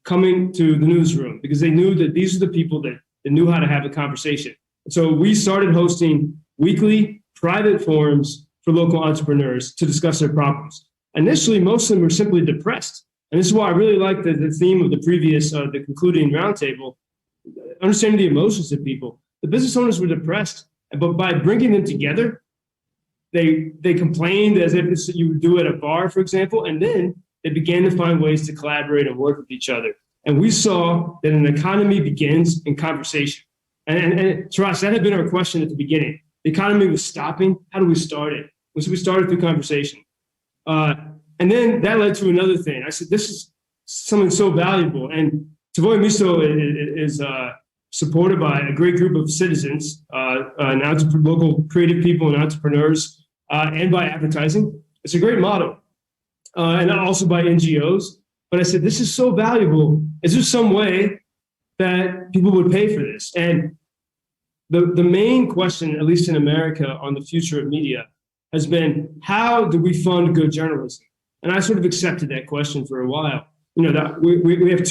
coming to the newsroom because they knew that these are the people that knew how to have a conversation. So we started hosting weekly private forums for local entrepreneurs to discuss their problems. Initially, most of them were simply depressed. And this is why I really like the theme of the previous, the concluding roundtable, understanding the emotions of people. The business owners were depressed, but by bringing them together, they complained as if you would do at a bar, for example, and then they began to find ways to collaborate and work with each other. And we saw that an economy begins in conversation. And Terrace, that had been our question at the beginning. The economy was stopping. How do we start it? So we started through conversation. And then that led to another thing. I said, this is something so valuable. And Tvoe Misto is supported by a great group of citizens, local creative people and entrepreneurs, and by advertising. It's a great model. And also by NGOs. But I said, this is so valuable. Is there some way that people would pay for this? And the main question, at least in America, on the future of media has been, how do we fund good journalism? And I sort of accepted that question for a while. You know, that we have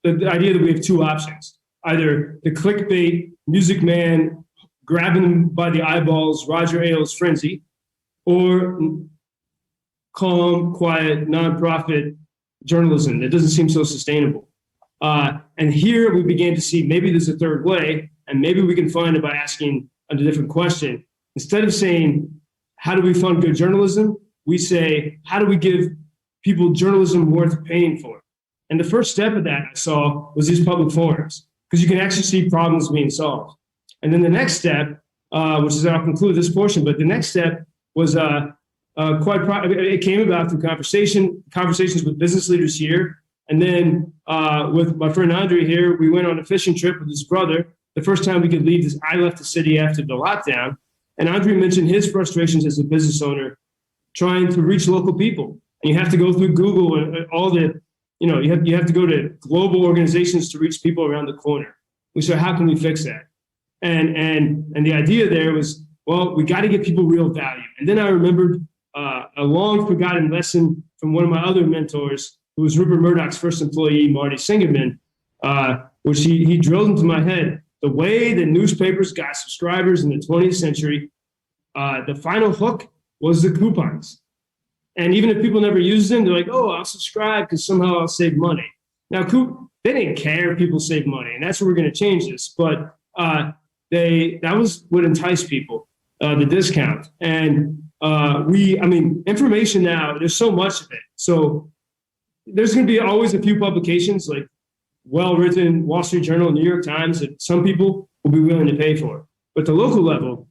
the idea that we have two options: either the clickbait music man grabbing them by the eyeballs, Roger Ailes frenzy, or calm, quiet, nonprofit journalism that doesn't seem so sustainable. And here we began to see maybe there's a third way, and maybe we can find it by asking a different question. Instead of saying, how do we fund good journalism? We say, how do we give people journalism worth paying for? And the first step of that I saw was these public forums, because you can actually see problems being solved. And then the next step, which is, I'll conclude this portion, but the next step was it came about through conversations with business leaders here. And then with my friend Andri here, we went on a fishing trip with his brother. The first time we could leave this, I left the city after the lockdown. And Andri mentioned his frustrations as a business owner trying to reach local people. And you have to go through Google and all the, you know, you have to go to global organizations to reach people around the corner. We said, how can we fix that? And the idea there was, well, we got to get people real value. And then I remembered a long forgotten lesson from one of my other mentors, who was Rupert Murdoch's first employee, Marty Singerman, which he drilled into my head. The way that newspapers got subscribers in the 20th century, the final hook was the coupons. And even if people never used them, they're like, oh, I'll subscribe because somehow I'll save money. Now, they didn't care if people save money, and that's where we're going to change this. But that was what enticed people, the discount. And information now, there's so much of it. So there's going to be always a few publications like well-written Wall Street Journal, New York Times, that some people will be willing to pay for. But at the local level,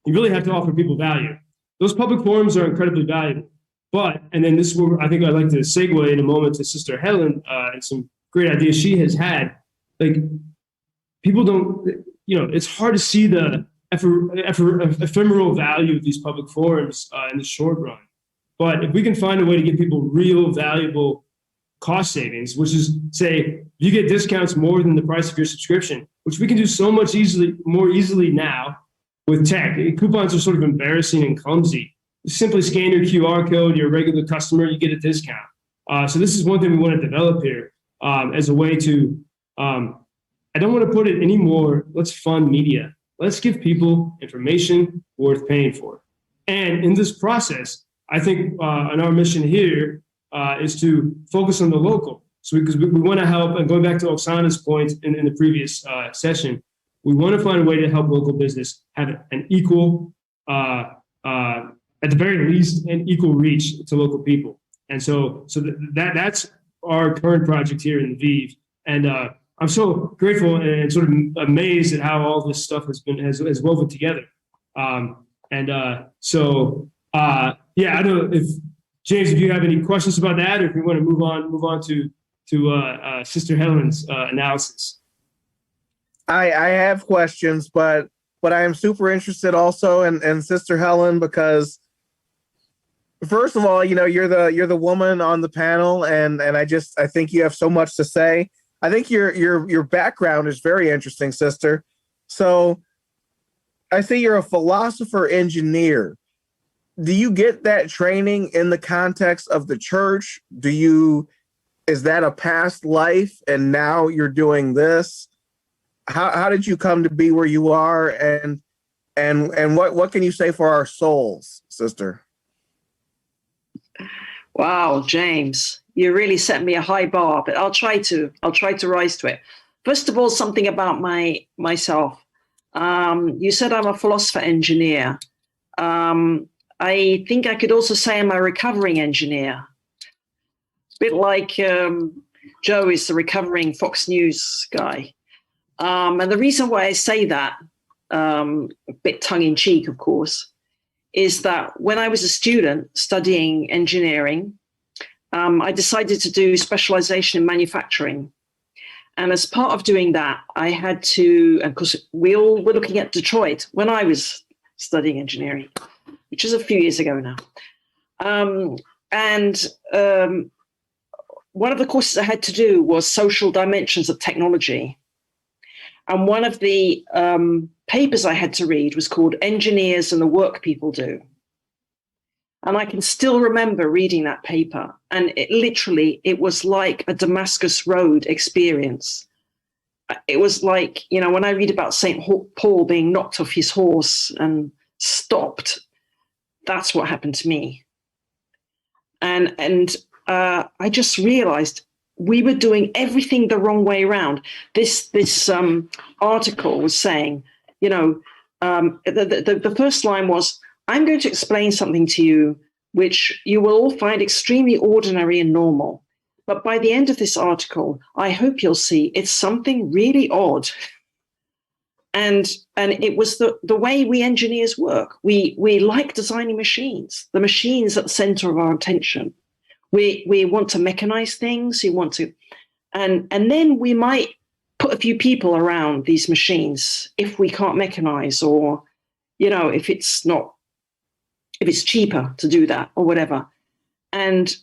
you really have to offer people value. Those public forums are incredibly valuable. But, and then this is where I think I'd like to segue in a moment to Sister Helen and some great ideas she has had. Like, people don't, you know, it's hard to see the ephemeral value of these public forums in the short run. But if we can find a way to give people real, valuable cost savings, which is, say, you get discounts more than the price of your subscription, which we can do so much more easily now with tech. Coupons are sort of embarrassing and clumsy. You simply scan your QR code, you're a regular customer, you get a discount. So this is one thing we want to develop here as a way to, I don't want to put it anymore, let's fund media. Let's give people information worth paying for. And in this process, I think on our mission here is to focus on the local. So because we want to help, and going back to Oksana's point in the previous session, we want to find a way to help local business have an equal, at the very least, an equal reach to local people. And so that's our current project here in Lviv. And I'm so grateful and sort of amazed at how all this stuff has woven together. Yeah, I don't know if James, if you have any questions about that, or if you want to move on to Sister Helen's analysis. I have questions, but I am super interested also in Sister Helen, because first of all, you know, you're the woman on the panel, and I think you have so much to say. I think your background is very interesting, Sister. So I see you're a philosopher engineer. Do you get that training in the context of the church? Is that a past life and now you're doing this? How did you come to be where you are, and what can you say for our souls, Sister? Wow, James, you really set me a high bar, but I'll try to rise to it. First of all, something about myself. You said I'm a philosopher engineer. I think I could also say I'm a recovering engineer. A bit like Joe is the recovering Fox News guy. And the reason why I say that, a bit tongue-in-cheek, of course, is that when I was a student studying engineering, I decided to do specialization in manufacturing. And as part of doing that, I had to, and of course, we all were looking at Detroit when I was studying engineering, which is a few years ago now. One of the courses I had to do was social dimensions of technology. And one of the papers I had to read was called Engineers and the Work People Do. And I can still remember reading that paper. And it was like a Damascus Road experience. It was like, you know, when I read about St. Paul being knocked off his horse and stopped, that's what happened to me. And I just realized we were doing everything the wrong way around. This article was saying, you know, the first line was, I'm going to explain something to you which you will all find extremely ordinary and normal. But by the end of this article, I hope you'll see it's something really odd. And it was the way we engineers work. We like designing machines. The machine's at the center of our attention. We want to mechanize things. We want to, and then we might put a few people around these machines if we can't mechanize, or, you know, if it's cheaper to do that or whatever. And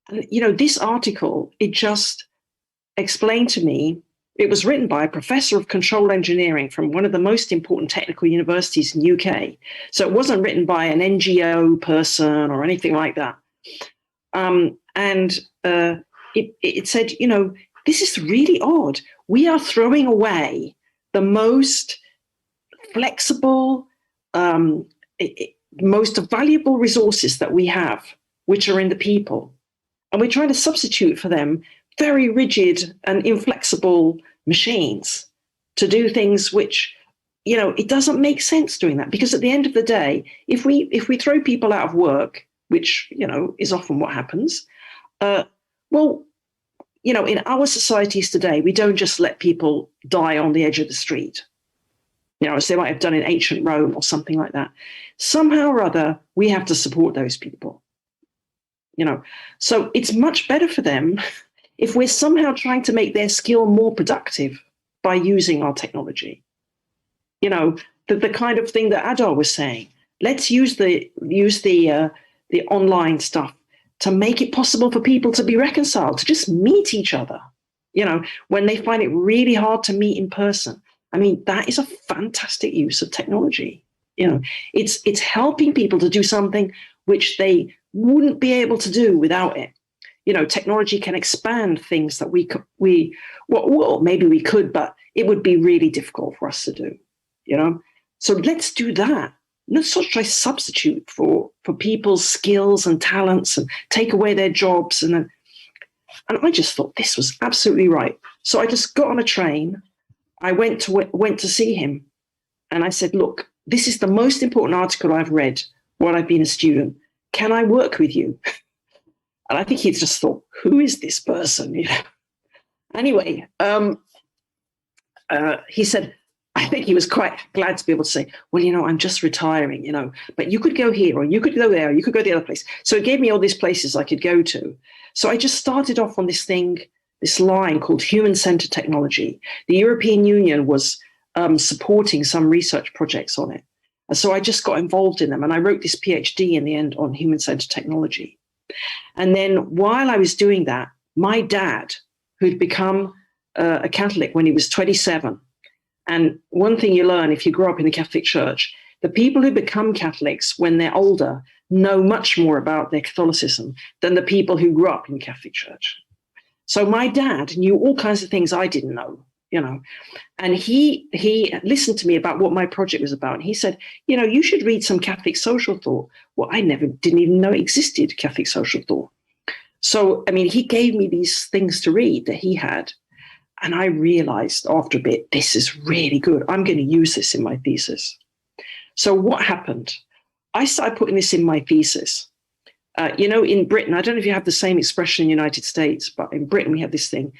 you know, this article, it just explained to me, it was written by a professor of control engineering from one of the most important technical universities in the UK. So it wasn't written by an NGO person or anything like that. It said, you know, this is really odd. We are throwing away the most flexible, most valuable resources that we have, which are in the people. And we're trying to substitute for them very rigid and inflexible machines to do things which, you know, it doesn't make sense doing that, because at the end of the day, if we throw people out of work, which, you know, is often what happens, well, you know, in our societies today, we don't just let people die on the edge of the street, you know, as they might have done in ancient Rome or something like that. Somehow or other, we have to support those people, you know. So it's much better for them if we're somehow trying to make their skill more productive by using our technology. You know, the kind of thing that Adar was saying. Let's use the online stuff to make it possible for people to be reconciled, to just meet each other, you know, when they find it really hard to meet in person. I mean, that is a fantastic use of technology. You know, it's helping people to do something which they wouldn't be able to do without it. You know, technology can expand things that well, maybe we could, but it would be really difficult for us to do, you know. So let's do that. Let's not try to substitute for people's skills and talents and take away their jobs. And I just thought this was absolutely right. So I just got on a train. I went to see him, and I said, look, this is the most important article I've read while I've been a student. Can I work with you? And I think he just thought, who is this person? You know? Anyway, he said, I think he was quite glad to be able to say, well, you know, I'm just retiring, you know, but you could go here, or you could go there, or you could go the other place. So it gave me all these places I could go to. So I just started off on this line called human-centered technology. The European Union was supporting some research projects on it. And so I just got involved in them, and I wrote this PhD in the end on human-centered technology. And then while I was doing that, my dad, who'd become a Catholic when he was 27, and one thing you learn if you grow up in the Catholic Church, the people who become Catholics when they're older know much more about their Catholicism than the people who grew up in the Catholic Church. So my dad knew all kinds of things I didn't know, you know, and he listened to me about what my project was about. And he said, you know, you should read some Catholic social thought. Well, I didn't even know existed Catholic social thought. So, I mean, he gave me these things to read that he had. And I realized after a bit, this is really good. I'm going to use this in my thesis. So what happened? I started putting this in my thesis. You know, in Britain, I don't know if you have the same expression in the United States, but in Britain, we have this thing.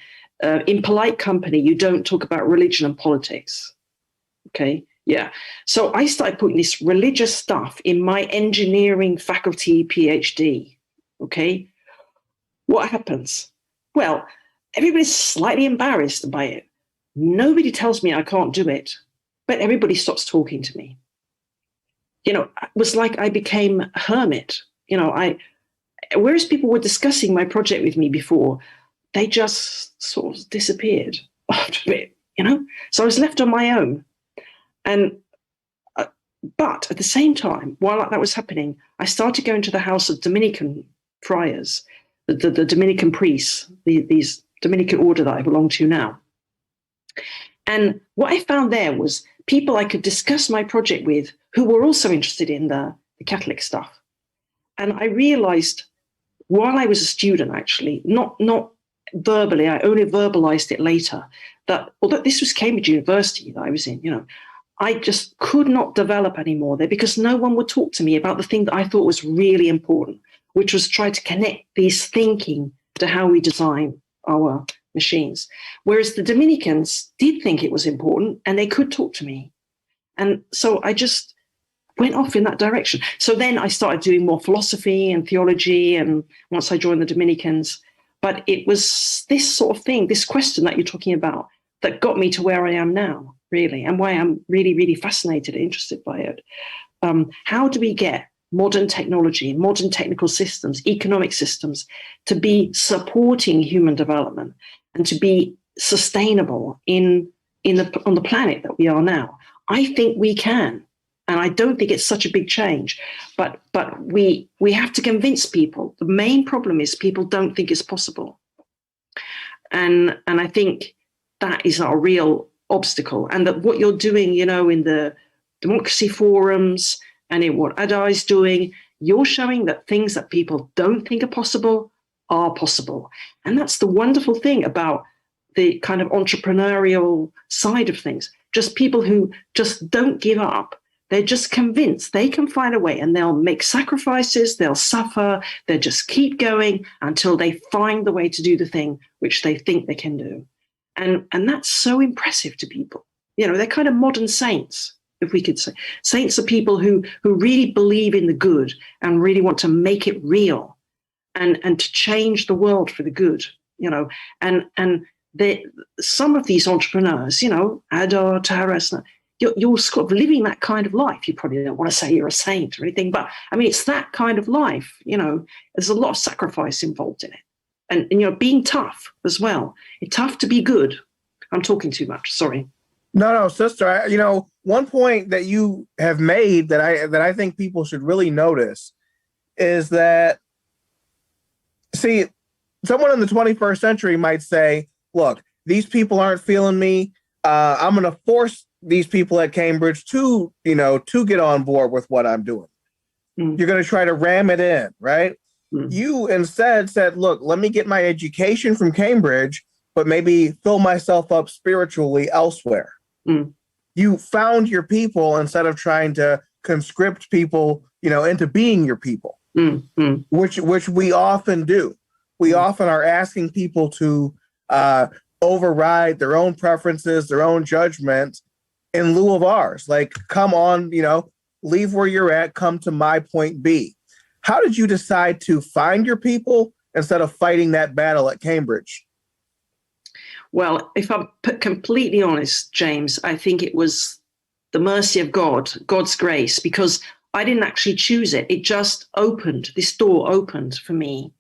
in polite company, you don't talk about religion and politics. Okay. Yeah. So I started putting this religious stuff in my engineering faculty PhD. Okay. What happens? Well, everybody's slightly embarrassed by it. Nobody tells me I can't do it, but everybody stops talking to me. You know, it was like I became a hermit. You know, whereas people were discussing my project with me before, they just sort of disappeared after a bit, you know? So I was left on my own. And, but at the same time, while that was happening, I started going to the house of Dominican friars, the Dominican priests, these Dominican order that I belong to now. And what I found there was people I could discuss my project with who were also interested in the Catholic stuff. And I realized while I was a student, actually, not verbally, I only verbalized it later, that although this was Cambridge University that I was in, you know, I just could not develop anymore there because no one would talk to me about the thing that I thought was really important, which was try to connect these thinking to how we design our machines. Whereas the Dominicans did think it was important and they could talk to me. And so I just went off in that direction. So then I started doing more philosophy and theology, and once I joined the Dominicans. But it was this sort of thing, this question that you're talking about, that got me to where I am now, really, and why I'm really, really fascinated and interested by it. How do we get modern technology, modern technical systems, economic systems to be supporting human development and to be sustainable on the planet that we are now? I think we can. And I don't think it's such a big change, but we have to convince people. The main problem is people don't think it's possible. And I think that is our real obstacle. And that what you're doing, you know, in the democracy forums and in what Adar is doing, you're showing that things that people don't think are possible. And that's the wonderful thing about the kind of entrepreneurial side of things. Just people who just don't give up. They're just convinced they can find a way, and they'll make sacrifices, they'll suffer, they'll just keep going until they find the way to do the thing which they think they can do. And that's so impressive to people. You know, they're kind of modern saints, if we could say. Saints are people who really believe in the good and really want to make it real and to change the world for the good, you know. And some of these entrepreneurs, you know, Adar, Terrace, you're sort of living that kind of life. You probably don't want to say you're a saint or anything, but I mean, it's that kind of life, you know. There's a lot of sacrifice involved in it. And you know, being tough as well. It's tough to be good. I'm talking too much, sorry. No, sister. You know, one point that you have made that I think people should really notice is that, see, someone in the 21st century might say, look, these people aren't feeling me. I'm going to force these people at Cambridge to get on board with what I'm doing. Mm. You're going to try to ram it in, right? Mm. You instead said, look, let me get my education from Cambridge, but maybe fill myself up spiritually elsewhere. Mm. You found your people instead of trying to conscript people, into being your people, which we often do. We often are asking people to override their own preferences, their own judgment in lieu of ours. Like, come on, leave where you're at, come to my point B. How did you decide to find your people instead of fighting that battle at Cambridge? Well, if I'm completely honest, James, I think it was the mercy of God, God's grace, because I didn't actually choose it. It just opened, this door opened for me.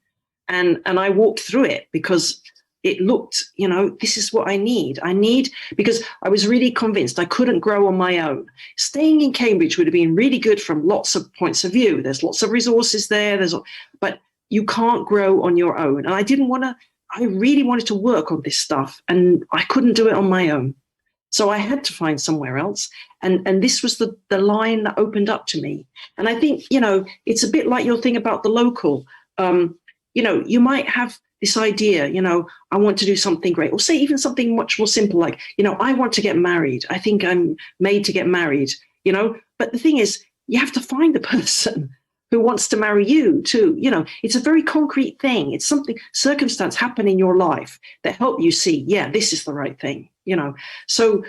And I walked through it because it looked, this is what I need. Because I was really convinced I couldn't grow on my own. Staying in Cambridge would have been really good from lots of points of view. There's lots of resources there, but you can't grow on your own. And I really wanted to work on this stuff, and I couldn't do it on my own. So I had to find somewhere else. And this was the line that opened up to me. And I think, it's a bit like your thing about the local. You might have this idea, I want to do something great, or say even something much more simple, like, I want to get married. I think I'm made to get married, but the thing is, you have to find the person who wants to marry you too. You know, it's a very concrete thing. It's something, circumstance happen in your life that help you see, yeah, this is the right thing, you know. So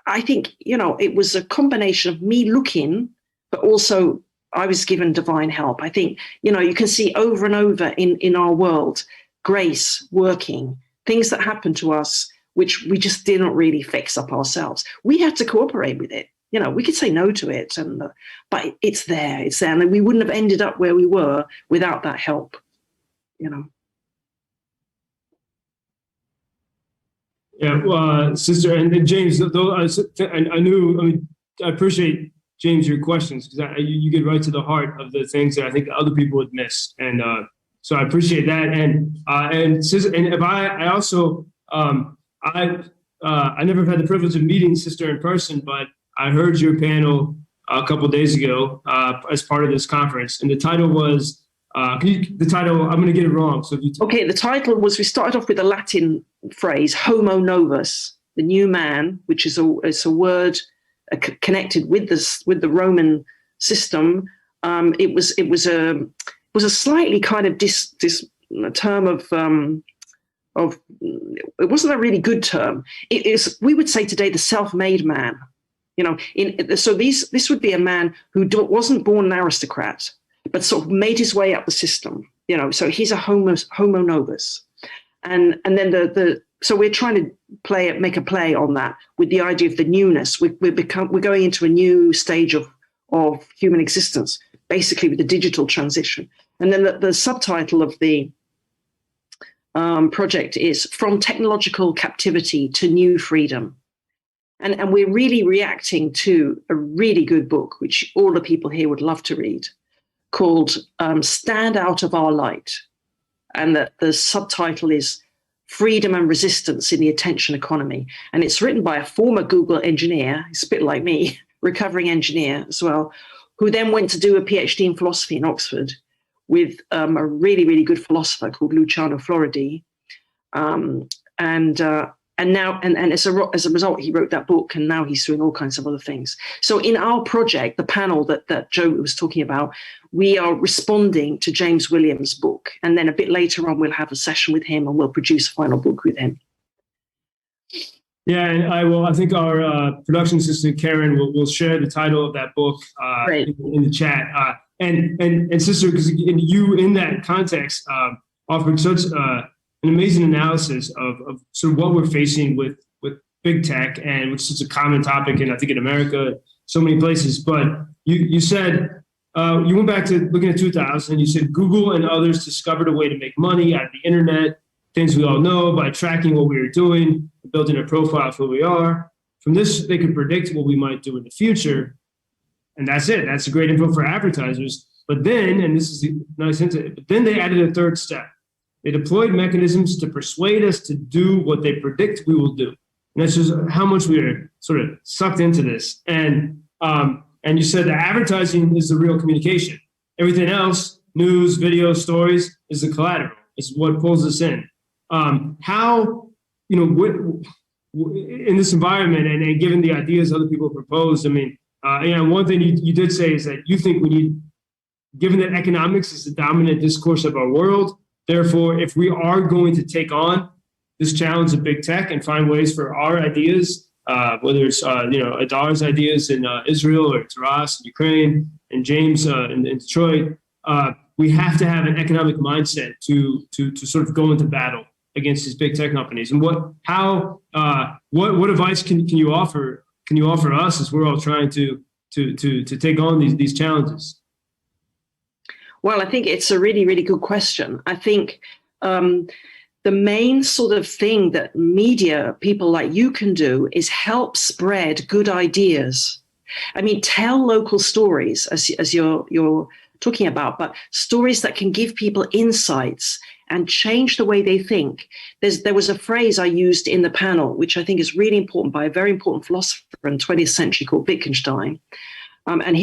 I think, you know, it was a combination of me looking, but also I was given divine help. I think, you know, you can see over and over in our world, grace working, things that happen to us, which we just didn't really fix up ourselves. We had to cooperate with it. You know, we could say no to it, but it's there, and we wouldn't have ended up where we were without that help, you know. Yeah, well, sister, and James, I appreciate, James, your questions, because you get right to the heart of the things that I think other people would miss, and so I appreciate that. And sister, and if I also I never had the privilege of meeting sister in person, but I heard your panel a couple of days ago as part of this conference, and the title was I'm going to get it wrong. So okay, the title was, we started off with a Latin phrase, homo novus, the new man, which is a word connected with the Roman system. It was a slightly kind of term of it wasn't a really good term. It is, we would say today, the self-made man. You know, so this would be a man who wasn't born an aristocrat, but sort of made his way up the system. You know, so he's a homo novus, and then so we're trying to make a play on that with the idea of the newness. We're going into a new stage of human existence, basically with the digital transition. And then the subtitle of the project is From Technological Captivity to New Freedom. And we're really reacting to a really good book, which all the people here would love to read, called Stand Out of Our Light. And the subtitle is Freedom and Resistance in the Attention Economy. And it's written by a former Google engineer, he's a bit like me, recovering engineer as well, who then went to do a PhD in philosophy in Oxford with a really, really good philosopher called Luciano Floridi. And now, as a result, he wrote that book, and now he's doing all kinds of other things. So in our project, the panel that Joe was talking about, we are responding to James Williams' book. And then a bit later on, we'll have a session with him and we'll produce a final book with him. Yeah, and I think our production assistant, Karen, will share the title of that book in the chat. And sister, because you, in that context, offered such an amazing analysis of sort of what we're facing with big tech, and which is a common topic, and I think in America, so many places. But you said, you went back to looking at 2000, and you said Google and others discovered a way to make money out of the internet, things we all know, by tracking what we were doing, building a profile for who we are. From this, they could predict what we might do in the future. And that's it. That's a great info for advertisers. But then, and this is the nice hint, but then they added a third step. They deployed mechanisms to persuade us to do what they predict we will do. And that's just how much we are sort of sucked into this. And you said that advertising is the real communication. Everything else, news, video, stories, is the collateral. It's what pulls us in. How, you know, in this environment, and given the ideas other people proposed, I mean, one thing you did say is that you think we need, given that economics is the dominant discourse of our world, therefore, if we are going to take on this challenge of big tech and find ways for our ideas, whether it's Adar's ideas in Israel or Terrace in Ukraine and James in Detroit, we have to have an economic mindset to sort of go into battle against these big tech companies. And what advice can you offer us as we're all trying to take on these challenges? Well, I think it's a really, really good question. I think the main sort of thing that media people like you can do is help spread good ideas. I mean, tell local stories, as you're talking about, but stories that can give people insights and change the way they think. There was a phrase I used in the panel, which I think is really important, by a very important philosopher in the 20th century called Wittgenstein. And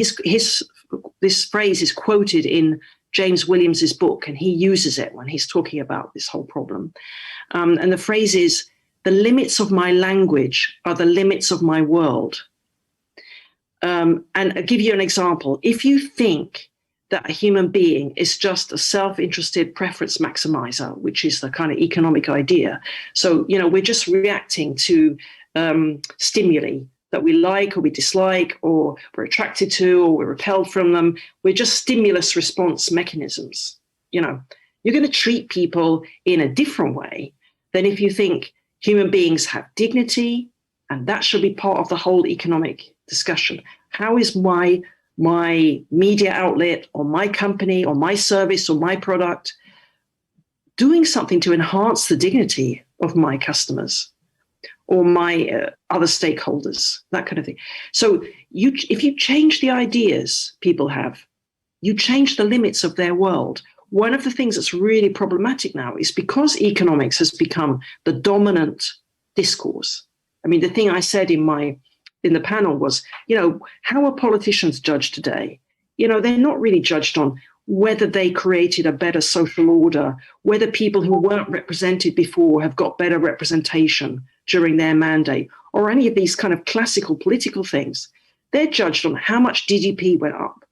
this phrase is quoted in James Williams's book, and he uses it when he's talking about this whole problem. And the phrase is, "The limits of my language are the limits of my world." And I'll give you an example. If you think that a human being is just a self-interested preference maximizer, which is the kind of economic idea. So, we're just reacting to stimuli that we like or we dislike or we're attracted to or we're repelled from them. We're just stimulus response mechanisms. You're going to treat people in a different way than if you think human beings have dignity, and that should be part of the whole economic discussion. How is my media outlet or my company or my service or my product doing something to enhance the dignity of my customers or my other stakeholders, that kind of thing? So if you change the ideas people have, you change the limits of their world. One of the things that's really problematic now is because economics has become the dominant discourse. I mean, the thing I said in the panel was, how are politicians judged today? They're not really judged on whether they created a better social order, whether people who weren't represented before have got better representation during their mandate, or any of these kind of classical political things. They're judged on how much GDP went up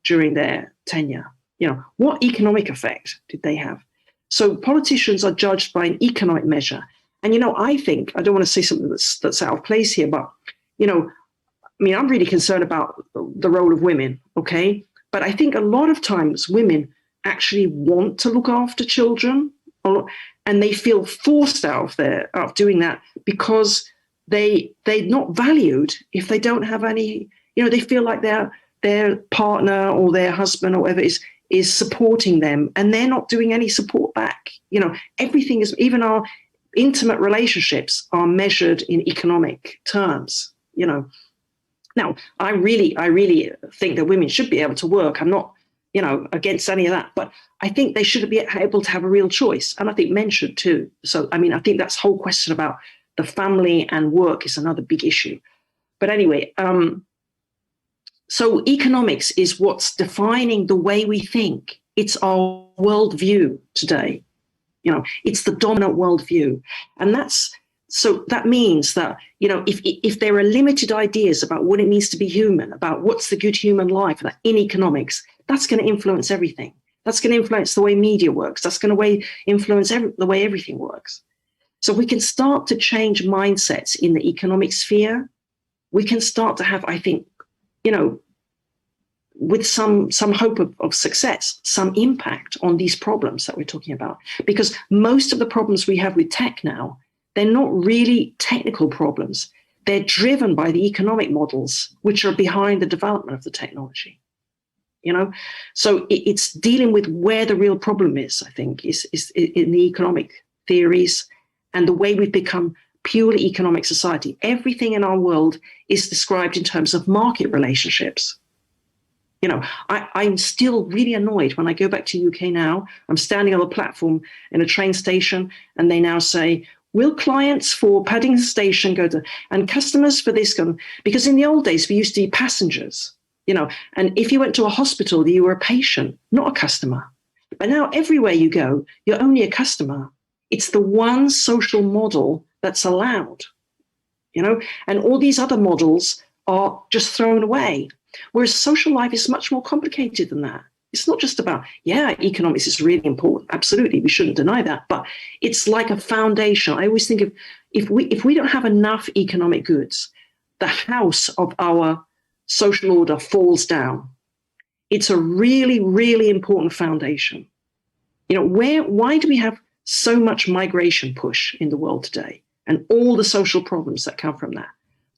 during their tenure. What economic effect did they have? So politicians are judged by an economic measure. And, I think, I don't want to say something that's out of place here, but, I'm really concerned about the role of women, okay? But I think a lot of times women actually want to look after children, and they feel forced out of doing that because they're not valued if they don't have any, they feel like their partner or their husband or whatever is supporting them, and they're not doing any support back. Everything is, even our intimate relationships are measured in economic terms. Now, I really think that women should be able to work. I'm not, against any of that, but I think they should be able to have a real choice. And I think men should too. So, I think that's whole question about the family and work is another big issue. But anyway, so economics is what's defining the way we think. It's our worldview today. It's the dominant worldview. And that means that, if there are limited ideas about what it means to be human, about what's the good human life, that in economics, that's going to influence everything. That's going to influence the way media works. That's going to influence the way everything works. So we can start to change mindsets in the economic sphere. We can start to have, I think, with some hope of success, some impact on these problems that we're talking about. Because most of the problems we have with tech now, they're not really technical problems. They're driven by the economic models, which are behind the development of the technology. So it's dealing with where the real problem is, I think, is in the economic theories and the way we've become purely economic society. Everything in our world is described in terms of market relationships. I'm still really annoyed when I go back to UK now. I'm standing on a platform in a train station, and they now say, will clients for Paddington Station go to, and customers for this go? Because in the old days, we used to be passengers, and if you went to a hospital, you were a patient, not a customer. But now everywhere you go, you're only a customer. It's the one social model that's allowed, and all these other models are just thrown away. Whereas social life is much more complicated than that. It's not just about, economics is really important. Absolutely, we shouldn't deny that. But it's like a foundation. I always think of, if we don't have enough economic goods, the house of our social order falls down. It's a really, really important foundation. Why do we have so much migration push in the world today and all the social problems that come from that?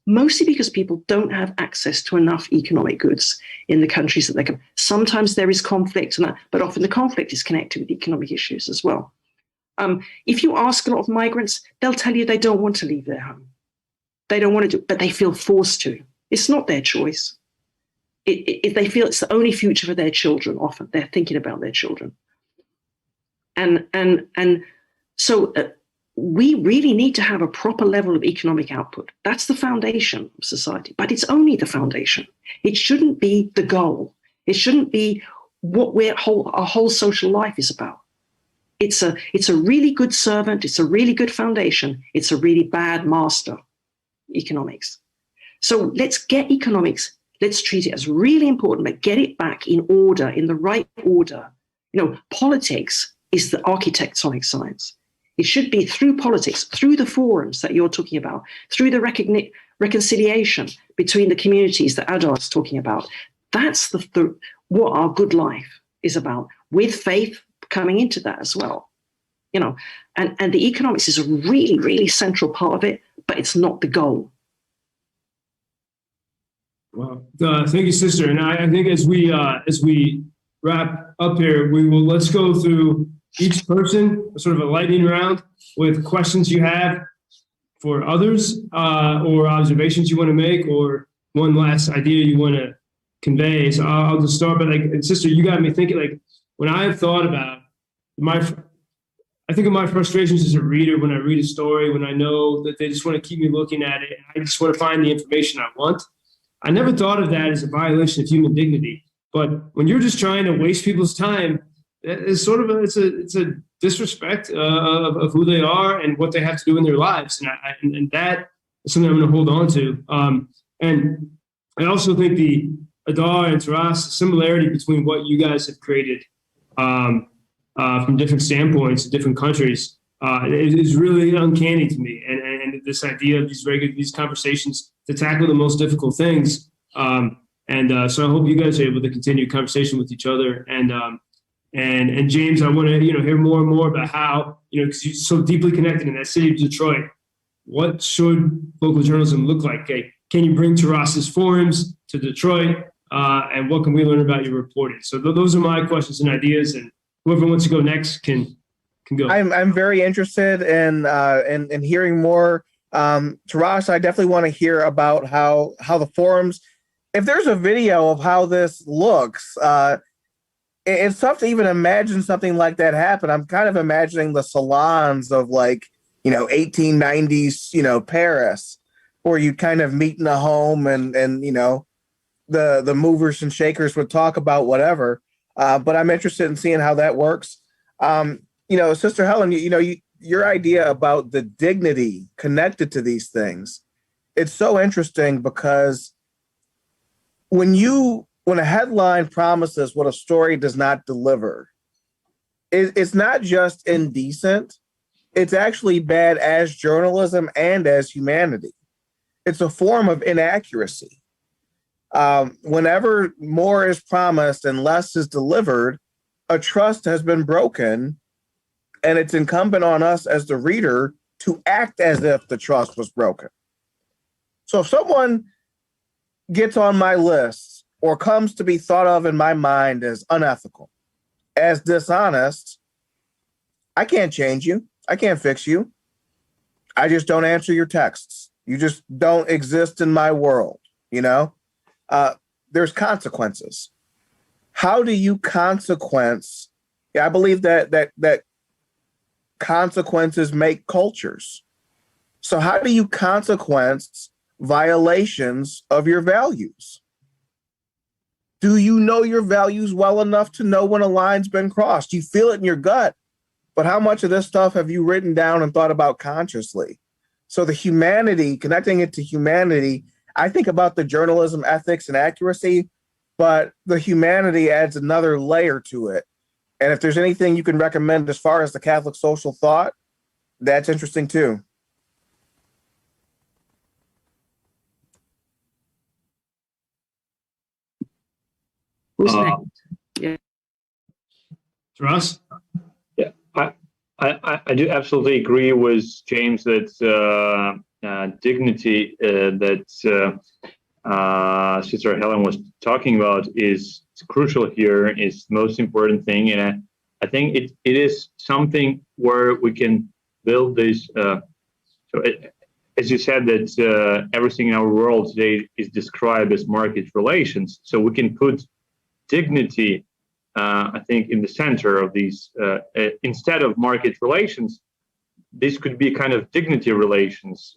Mostly because people don't have access to enough economic goods in the countries that they can. Sometimes there is conflict, but often the conflict is connected with economic issues as well. If you ask a lot of migrants, they'll tell you they don't want to leave their home. They don't want to do it, but they feel forced to. It's not their choice. They feel it's the only future for their children. Often they're thinking about their children. And so we really need to have a proper level of economic output. That's the foundation of society, but it's only the foundation. It shouldn't be the goal. It shouldn't be what our whole social life is about. It's a really good servant. It's a really good foundation. It's a really bad master, economics. So let's get economics Let's treat it as really important, but get it back in order, in the right order. Politics is the architectonic science. It should be through politics, through the forums that you're talking about, through the reconciliation between the communities that Adar is talking about. That's what our good life is about, with faith coming into that as well. And the economics is a really, really central part of it, but it's not the goal. Well, thank you, sister. And I think as we wrap up here, let's go through each person, sort of a lightning round with questions you have for others, or observations you want to make, or one last idea you want to convey. So I'll just start. But sister, you got me thinking. When I have thought about I think of my frustrations as a reader when I read a story, when I know that they just want to keep me looking at it, and I just want to find the information I want. I never thought of that as a violation of human dignity. But when you're just trying to waste people's time, it's sort of it's a disrespect of who they are and what they have to do in their lives, and that is something I'm going to hold on to. And I also think the Adar and Terrace similarity between what you guys have created from different standpoints in different countries is really uncanny to me. And this idea of these conversations to tackle the most difficult things. So I hope you guys are able to continue conversation with each other. And James, I want to hear more and more about how because you're so deeply connected in that city of Detroit. What should local journalism look like? Okay, can you bring Terrace's forums to Detroit? And what can we learn about your reporting? So those are my questions and ideas. And whoever wants to go next can go. I'm very interested in hearing more. Terrace, I definitely want to hear about how the forums. If there's a video of how this looks, it's tough to even imagine something like that happen. I'm kind of imagining the salons of 1890s, Paris, where you kind of meet in a home and the movers and shakers would talk about whatever. But I'm interested in seeing how that works. Sister Helen, your idea about the dignity connected to these things, it's so interesting because when a headline promises what a story does not deliver, it's not just indecent. It's actually bad as journalism and as humanity. It's a form of inaccuracy. Whenever more is promised and less is delivered, a trust has been broken, and it's incumbent on us as the reader to act as if the trust was broken. So if someone gets on my list or comes to be thought of in my mind as unethical, as dishonest, I can't change you. I can't fix you. I just don't answer your texts. You just don't exist in my world, There's consequences. How do you consequence? Yeah, I believe that consequences make cultures. So how do you consequence violations of your values? Do you know your values well enough to know when a line's been crossed? You feel it in your gut, but how much of this stuff have you written down and thought about consciously? So the humanity, connecting it to humanity, I think about the journalism, ethics, and accuracy, but the humanity adds another layer to it. And if there's anything you can recommend as far as the Catholic social thought, that's interesting too. Who's next? Yeah. Terrace? Yeah, I do absolutely agree with James that dignity that Sister Helen was talking about is crucial here, is the most important thing. And I think it is something where we can build this. As you said, that everything in our world today is described as market relations. So we can put dignity, I think, in the center of these. Instead of market relations, this could be kind of dignity relations,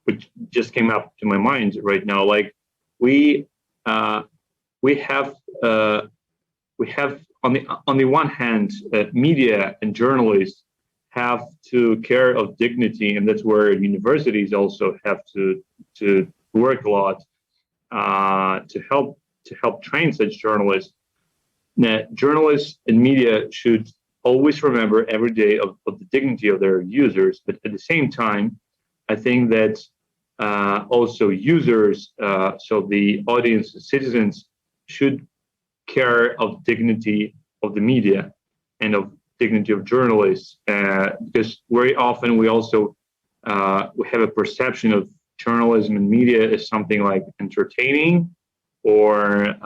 which just came up to my mind right now. Like we have on the one hand, media and journalists have to care of dignity, and that's where universities also have to work a lot. to help train such journalists. Now, journalists and media should always remember every day of the dignity of their users, but at the same time, I think that also users, so the audience, the citizens, should care of dignity of the media and of dignity of journalists, because very often we also we have a perception of journalism and media as something like entertaining or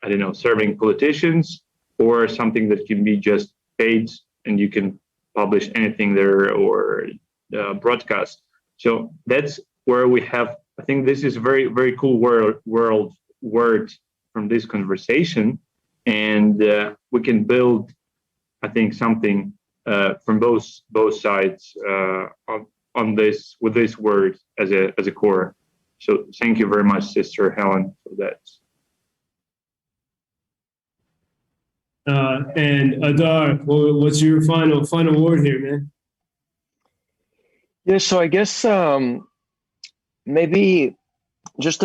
I don't know, serving politicians, or something that can be just paid and you can publish anything there or broadcast. So that's where we have, I think this is a very, very cool word from this conversation. And we can build, I think, something from both sides on this, with this word as a core. So thank you very much, Sister Helen, for that. And Adar, what's your final word here, man? Yeah, so I guess maybe just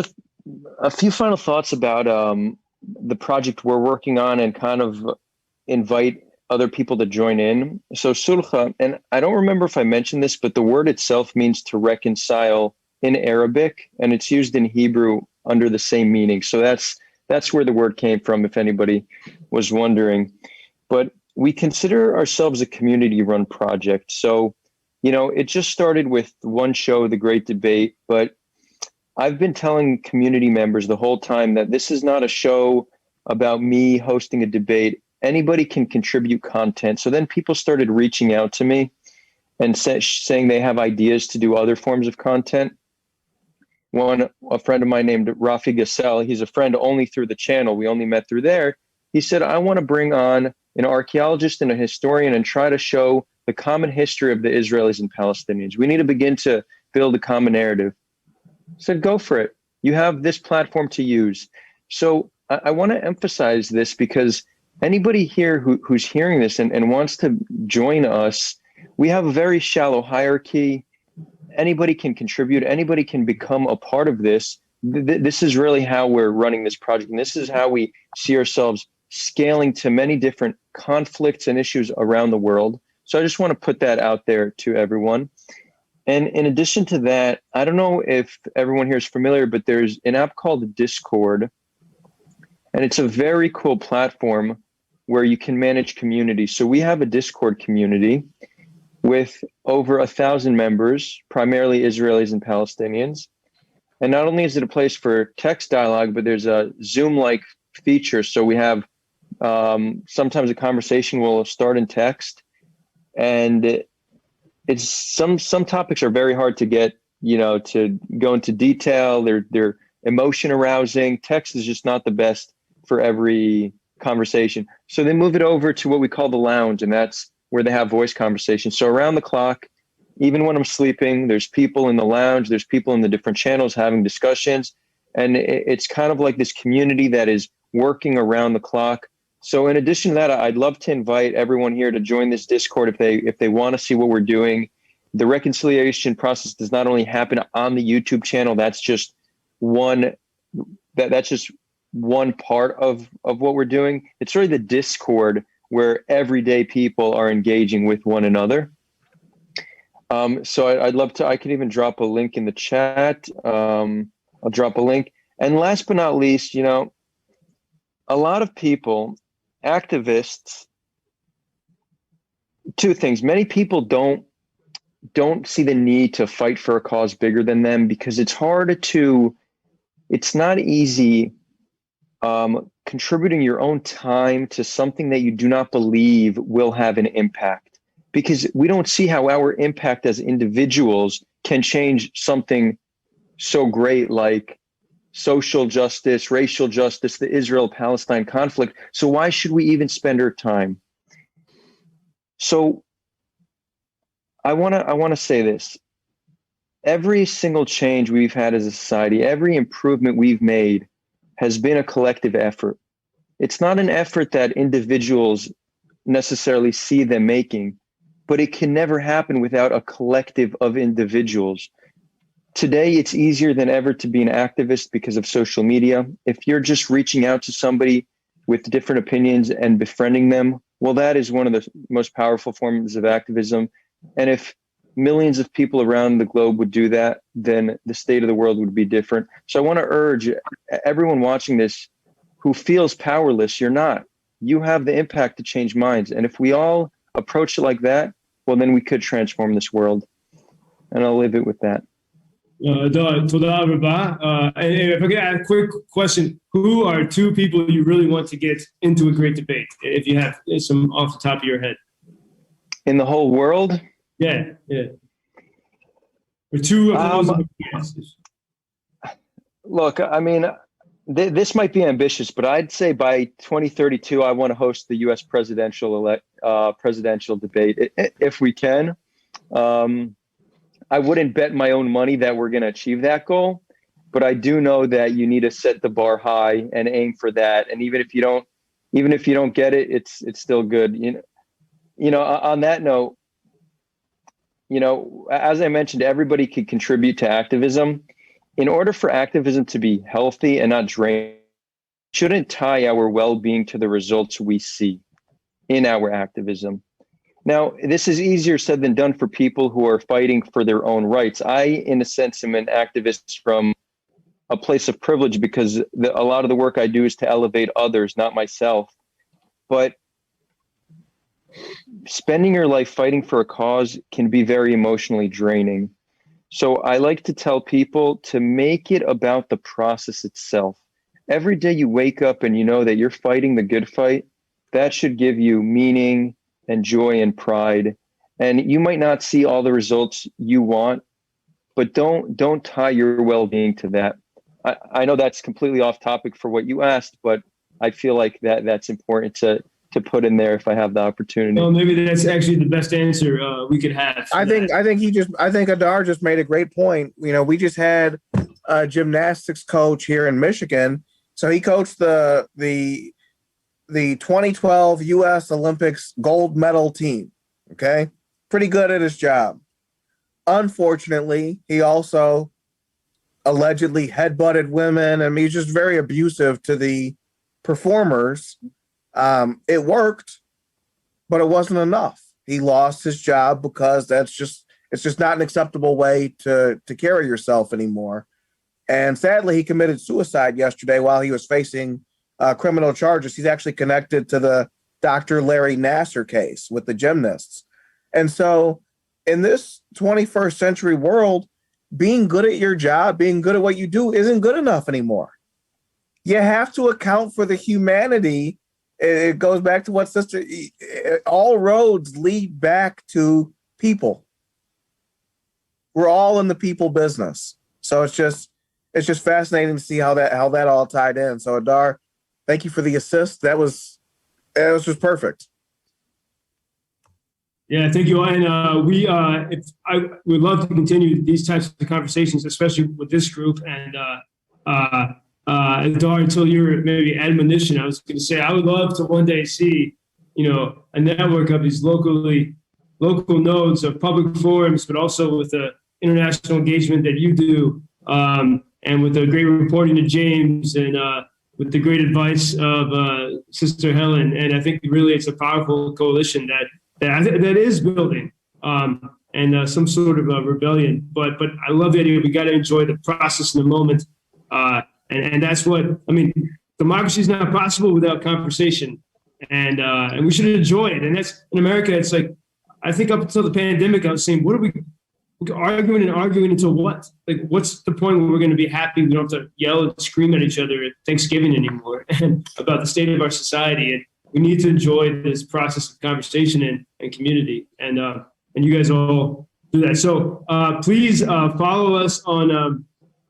a few final thoughts about the project we're working on, and kind of invite other people to join in. So sulha, and I don't remember if I mentioned this, but the word itself means to reconcile in Arabic, and it's used in Hebrew under the same meaning. So that's where the word came from, if anybody was wondering. But we consider ourselves a community-run project. So, you know, it just started with one show, The Great Debate, but I've been telling community members the whole time that this is not a show about me hosting a debate. Anybody can contribute content. So then people started reaching out to me and saying they have ideas to do other forms of content. A friend of mine named Rafi Gassel, he's a friend only through the channel. We only met through there. He said, I want to bring on an archaeologist and a historian and try to show the common history of the Israelis and Palestinians. We need to begin to build a common narrative. I said, go for it. You have this platform to use. So I want to emphasize this, because anybody here who's hearing this and wants to join us, we have a very shallow hierarchy. Anybody can contribute. Anybody can become a part of this. This is really how we're running this project. And this is how we see ourselves scaling to many different conflicts and issues around the world. So I just want to put that out there to everyone. And in addition to that, I don't know if everyone here is familiar, but there's an app called Discord. And it's a very cool platform where you can manage communities. So we have a Discord community with over 1,000 members, primarily Israelis and Palestinians. And not only is it a place for text dialogue, but there's a Zoom-like feature. So we have sometimes a conversation will start in text, and it's some topics are very hard to get, to go into detail. They're emotion arousing. Text is just not the best for every conversation. So they move it over to what we call the lounge, and that's where they have voice conversations. So around the clock, even when I'm sleeping, there's people in the lounge, there's people in the different channels having discussions. And it's kind of like this community that is working around the clock. So in addition to that, I'd love to invite everyone here to join this Discord if they want to see what we're doing. The reconciliation process does not only happen on the YouTube channel, that's just one part of what we're doing. It's really the Discord where everyday people are engaging with one another. So I'd love to, I can even drop a link in the chat. I'll drop a link. And last but not least, a lot of people, activists, two things. Many people don't see the need to fight for a cause bigger than them, because it's not easy contributing your own time to something that you do not believe will have an impact, because we don't see how our impact as individuals can change something so great like social justice, racial justice, the Israel-Palestine conflict. So why should we even spend our time? So I want to say this. Every single change we've had as a society, every improvement we've made has been a collective effort. It's not an effort that individuals necessarily see them making, but it can never happen without a collective of individuals. Today, it's easier than ever to be an activist because of social media. If you're just reaching out to somebody with different opinions and befriending them, well, that is one of the most powerful forms of activism. And if millions of people around the globe would do that, then the state of the world would be different. So I want to urge everyone watching this who feels powerless, you're not. You have the impact to change minds. And if we all approach it like that, well, then we could transform this world. And I'll leave it with that. Toda Rabba. And if I could add a quick question, who are two people you really want to get into a great debate, if you have some off the top of your head? In the whole world? Yeah. Or two of those. Look, I mean, this might be ambitious, but I'd say by 2032, I want to host the U.S. presidential debate if we can. I wouldn't bet my own money that we're going to achieve that goal, but I do know that you need to set the bar high and aim for that. And even if you don't get it, it's still good. You know. On that note, as I mentioned, everybody could contribute to activism. In order for activism to be healthy and not draining, shouldn't tie our well-being to the results we see in our activism. Now, this is easier said than done for people who are fighting for their own rights. I, in a sense, am an activist from a place of privilege because a lot of the work I do is to elevate others, not myself. But spending your life fighting for a cause can be very emotionally draining. So I like to tell people to make it about the process itself. Every day you wake up and you know that you're fighting the good fight, that should give you meaning and joy and pride. And you might not see all the results you want, but don't tie your well-being to that. I know that's completely off topic for what you asked, but I feel like that's important to put in there if I have the opportunity. Well, maybe that's actually the best answer we could have. I think Adar just made a great point. We just had a gymnastics coach here in Michigan. So he coached the 2012 U.S. Olympics gold medal team. Okay. Pretty good at his job. Unfortunately, he also allegedly headbutted women. I mean, he's just very abusive to the performers. It worked, but it wasn't enough. He lost his job because it's just not an acceptable way to carry yourself anymore. And sadly, he committed suicide yesterday while he was facing criminal charges. He's actually connected to the Dr. Larry Nassar case with the gymnasts. And so in this 21st century world, being good at your job, being good at what you do isn't good enough anymore. You have to account for the humanity. It goes back to what all roads lead back to people. We're all in the people business. So it's just fascinating to see how that all tied in. So Adar, thank you for the assist. That was just perfect. Yeah, thank you. And I would love to continue these types of conversations, especially with this group. And Adar, until your maybe admonition, I was going to say I would love to one day see, a network of these local nodes of public forums, but also with the international engagement that you do, and with the great reporting to James and with the great advice of Sister Helen. And I think really it's a powerful coalition that is building and some sort of a rebellion. But I love the idea. We got to enjoy the process in the moment. And that's what, democracy is not possible without conversation. And we should enjoy it. And that's, in America, it's like, I think up until the pandemic, I was saying, what are we arguing until what? Like, what's the point where we're going to be happy? We don't have to yell and scream at each other at Thanksgiving anymore and about the state of our society. And we need to enjoy this process of conversation and community. And you guys all do that. So please follow us on,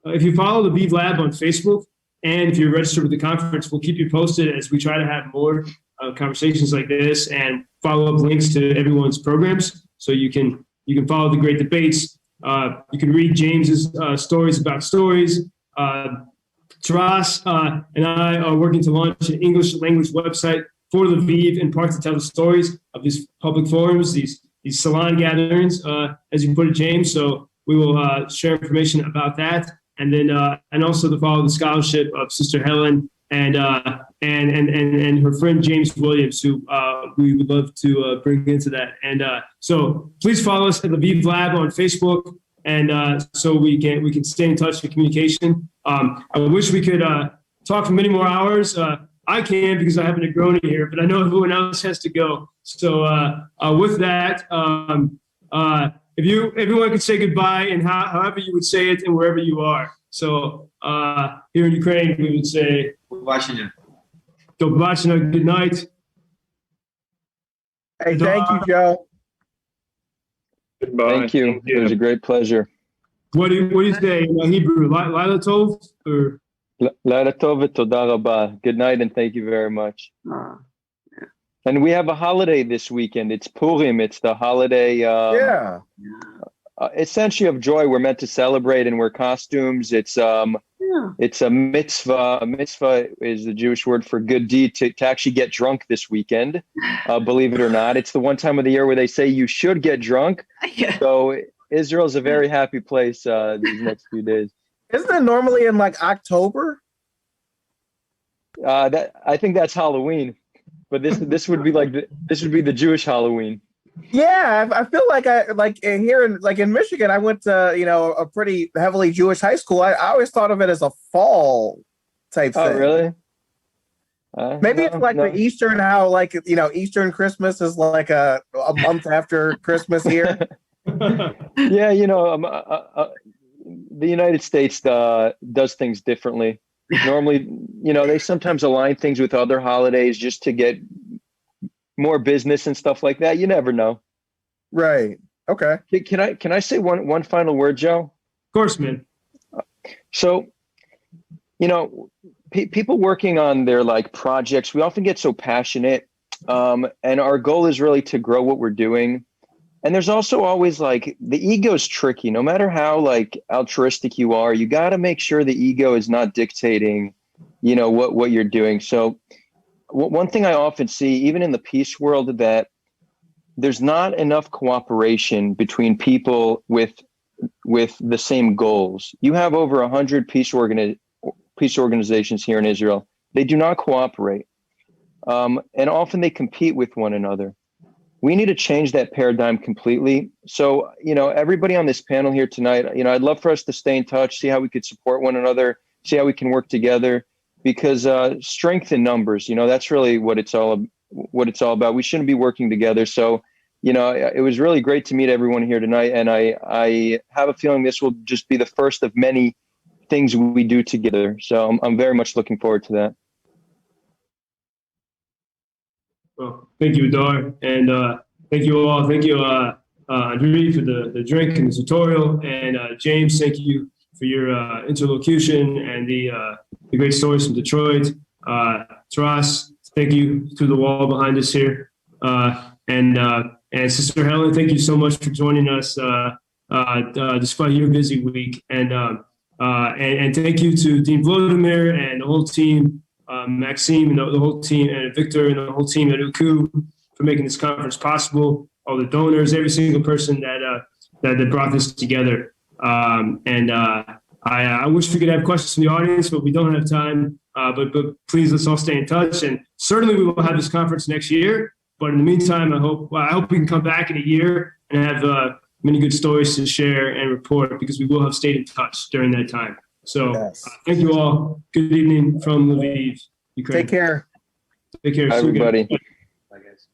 if you follow the Lviv Lab on Facebook, and if you're registered with the conference, we'll keep you posted as we try to have more conversations like this and follow up links to everyone's programs. So you can follow the great debates. You can read James's stories about stories. Terrace and I are working to launch an English language website for Lviv, in part to tell the stories of these public forums, these salon gatherings, as you put it, James. So we will share information about that, and then and also to follow the scholarship of Sister Helen and her friend James Williams, who we would love to bring into that. And so please follow us at Lviv Lab on Facebook, and so we can stay in touch with communication. I wish we could talk for many more hours. I can, because I have a Negroni here, but I know everyone else has to go. So with that, if everyone could say goodbye and however you would say it and wherever you are. So here in Ukraine, we would say Do побачення, good night. Hey, thank you, Joe. Goodbye. Thank you. It was a great pleasure. What do you say in Hebrew? Laila Tov or? Laila Tov v'toda rabba. Good night and thank you very much. And we have a holiday this weekend. It's Purim. It's the holiday. Essentially of joy. We're meant to celebrate and wear costumes. It's a mitzvah. A mitzvah is the Jewish word for good deed, to actually get drunk this weekend. Believe it or not, it's the one time of the year where they say you should get drunk. So Israel's a very happy place these next few days. Isn't it normally in like October? I think that's Halloween, but this would be this would be the Jewish Halloween. Yeah, I feel like here in Michigan, I went to a pretty heavily Jewish high school. I always thought of it as a fall type thing. Oh, really? Maybe it's like the Eastern, how Eastern Christmas is like a month after Christmas here. Yeah, the United States does things differently. Normally, they sometimes align things with other holidays just to get more business and stuff like that. You never know. Right. Okay. Can I say one final word, Joe? Of course, man. So, people working on their projects, we often get so passionate, and our goal is really to grow what we're doing. And there's also always the ego's tricky. No matter how altruistic you are, you got to make sure the ego is not dictating, what you're doing. So one thing I often see, even in the peace world, that there's not enough cooperation between people with the same goals. You have over 100 peace organizations here in Israel. They do not cooperate. And often they compete with one another. We need to change that paradigm completely. So, everybody on this panel here tonight, I'd love for us to stay in touch, see how we could support one another, see how we can work together, because strength in numbers, that's really what it's all about. We shouldn't be working together. So, it was really great to meet everyone here tonight. And I have a feeling this will just be the first of many things we do together. So I'm very much looking forward to that. Well, thank you, Adar, and thank you all. Thank you, Andri, for the drink and the tutorial, and James, thank you for your interlocution and the great stories from Detroit. Terrace, thank you to the wall behind us here, and Sister Helen, thank you so much for joining us despite your busy week, and thank you to Dean Vladimir and the whole team. Maxime and the whole team, and Victor and the whole team at UKU for making this conference possible. All the donors, every single person that brought this together. I wish we could have questions from the audience, but we don't have time. But please, let's all stay in touch. And certainly we will have this conference next year. But in the meantime, I hope we can come back in a year and have many good stories to share and report, because we will have stayed in touch during that time. So thank you all. Good evening from Lviv, Ukraine. Take care. Take care. Bye, everybody. Bye, guys.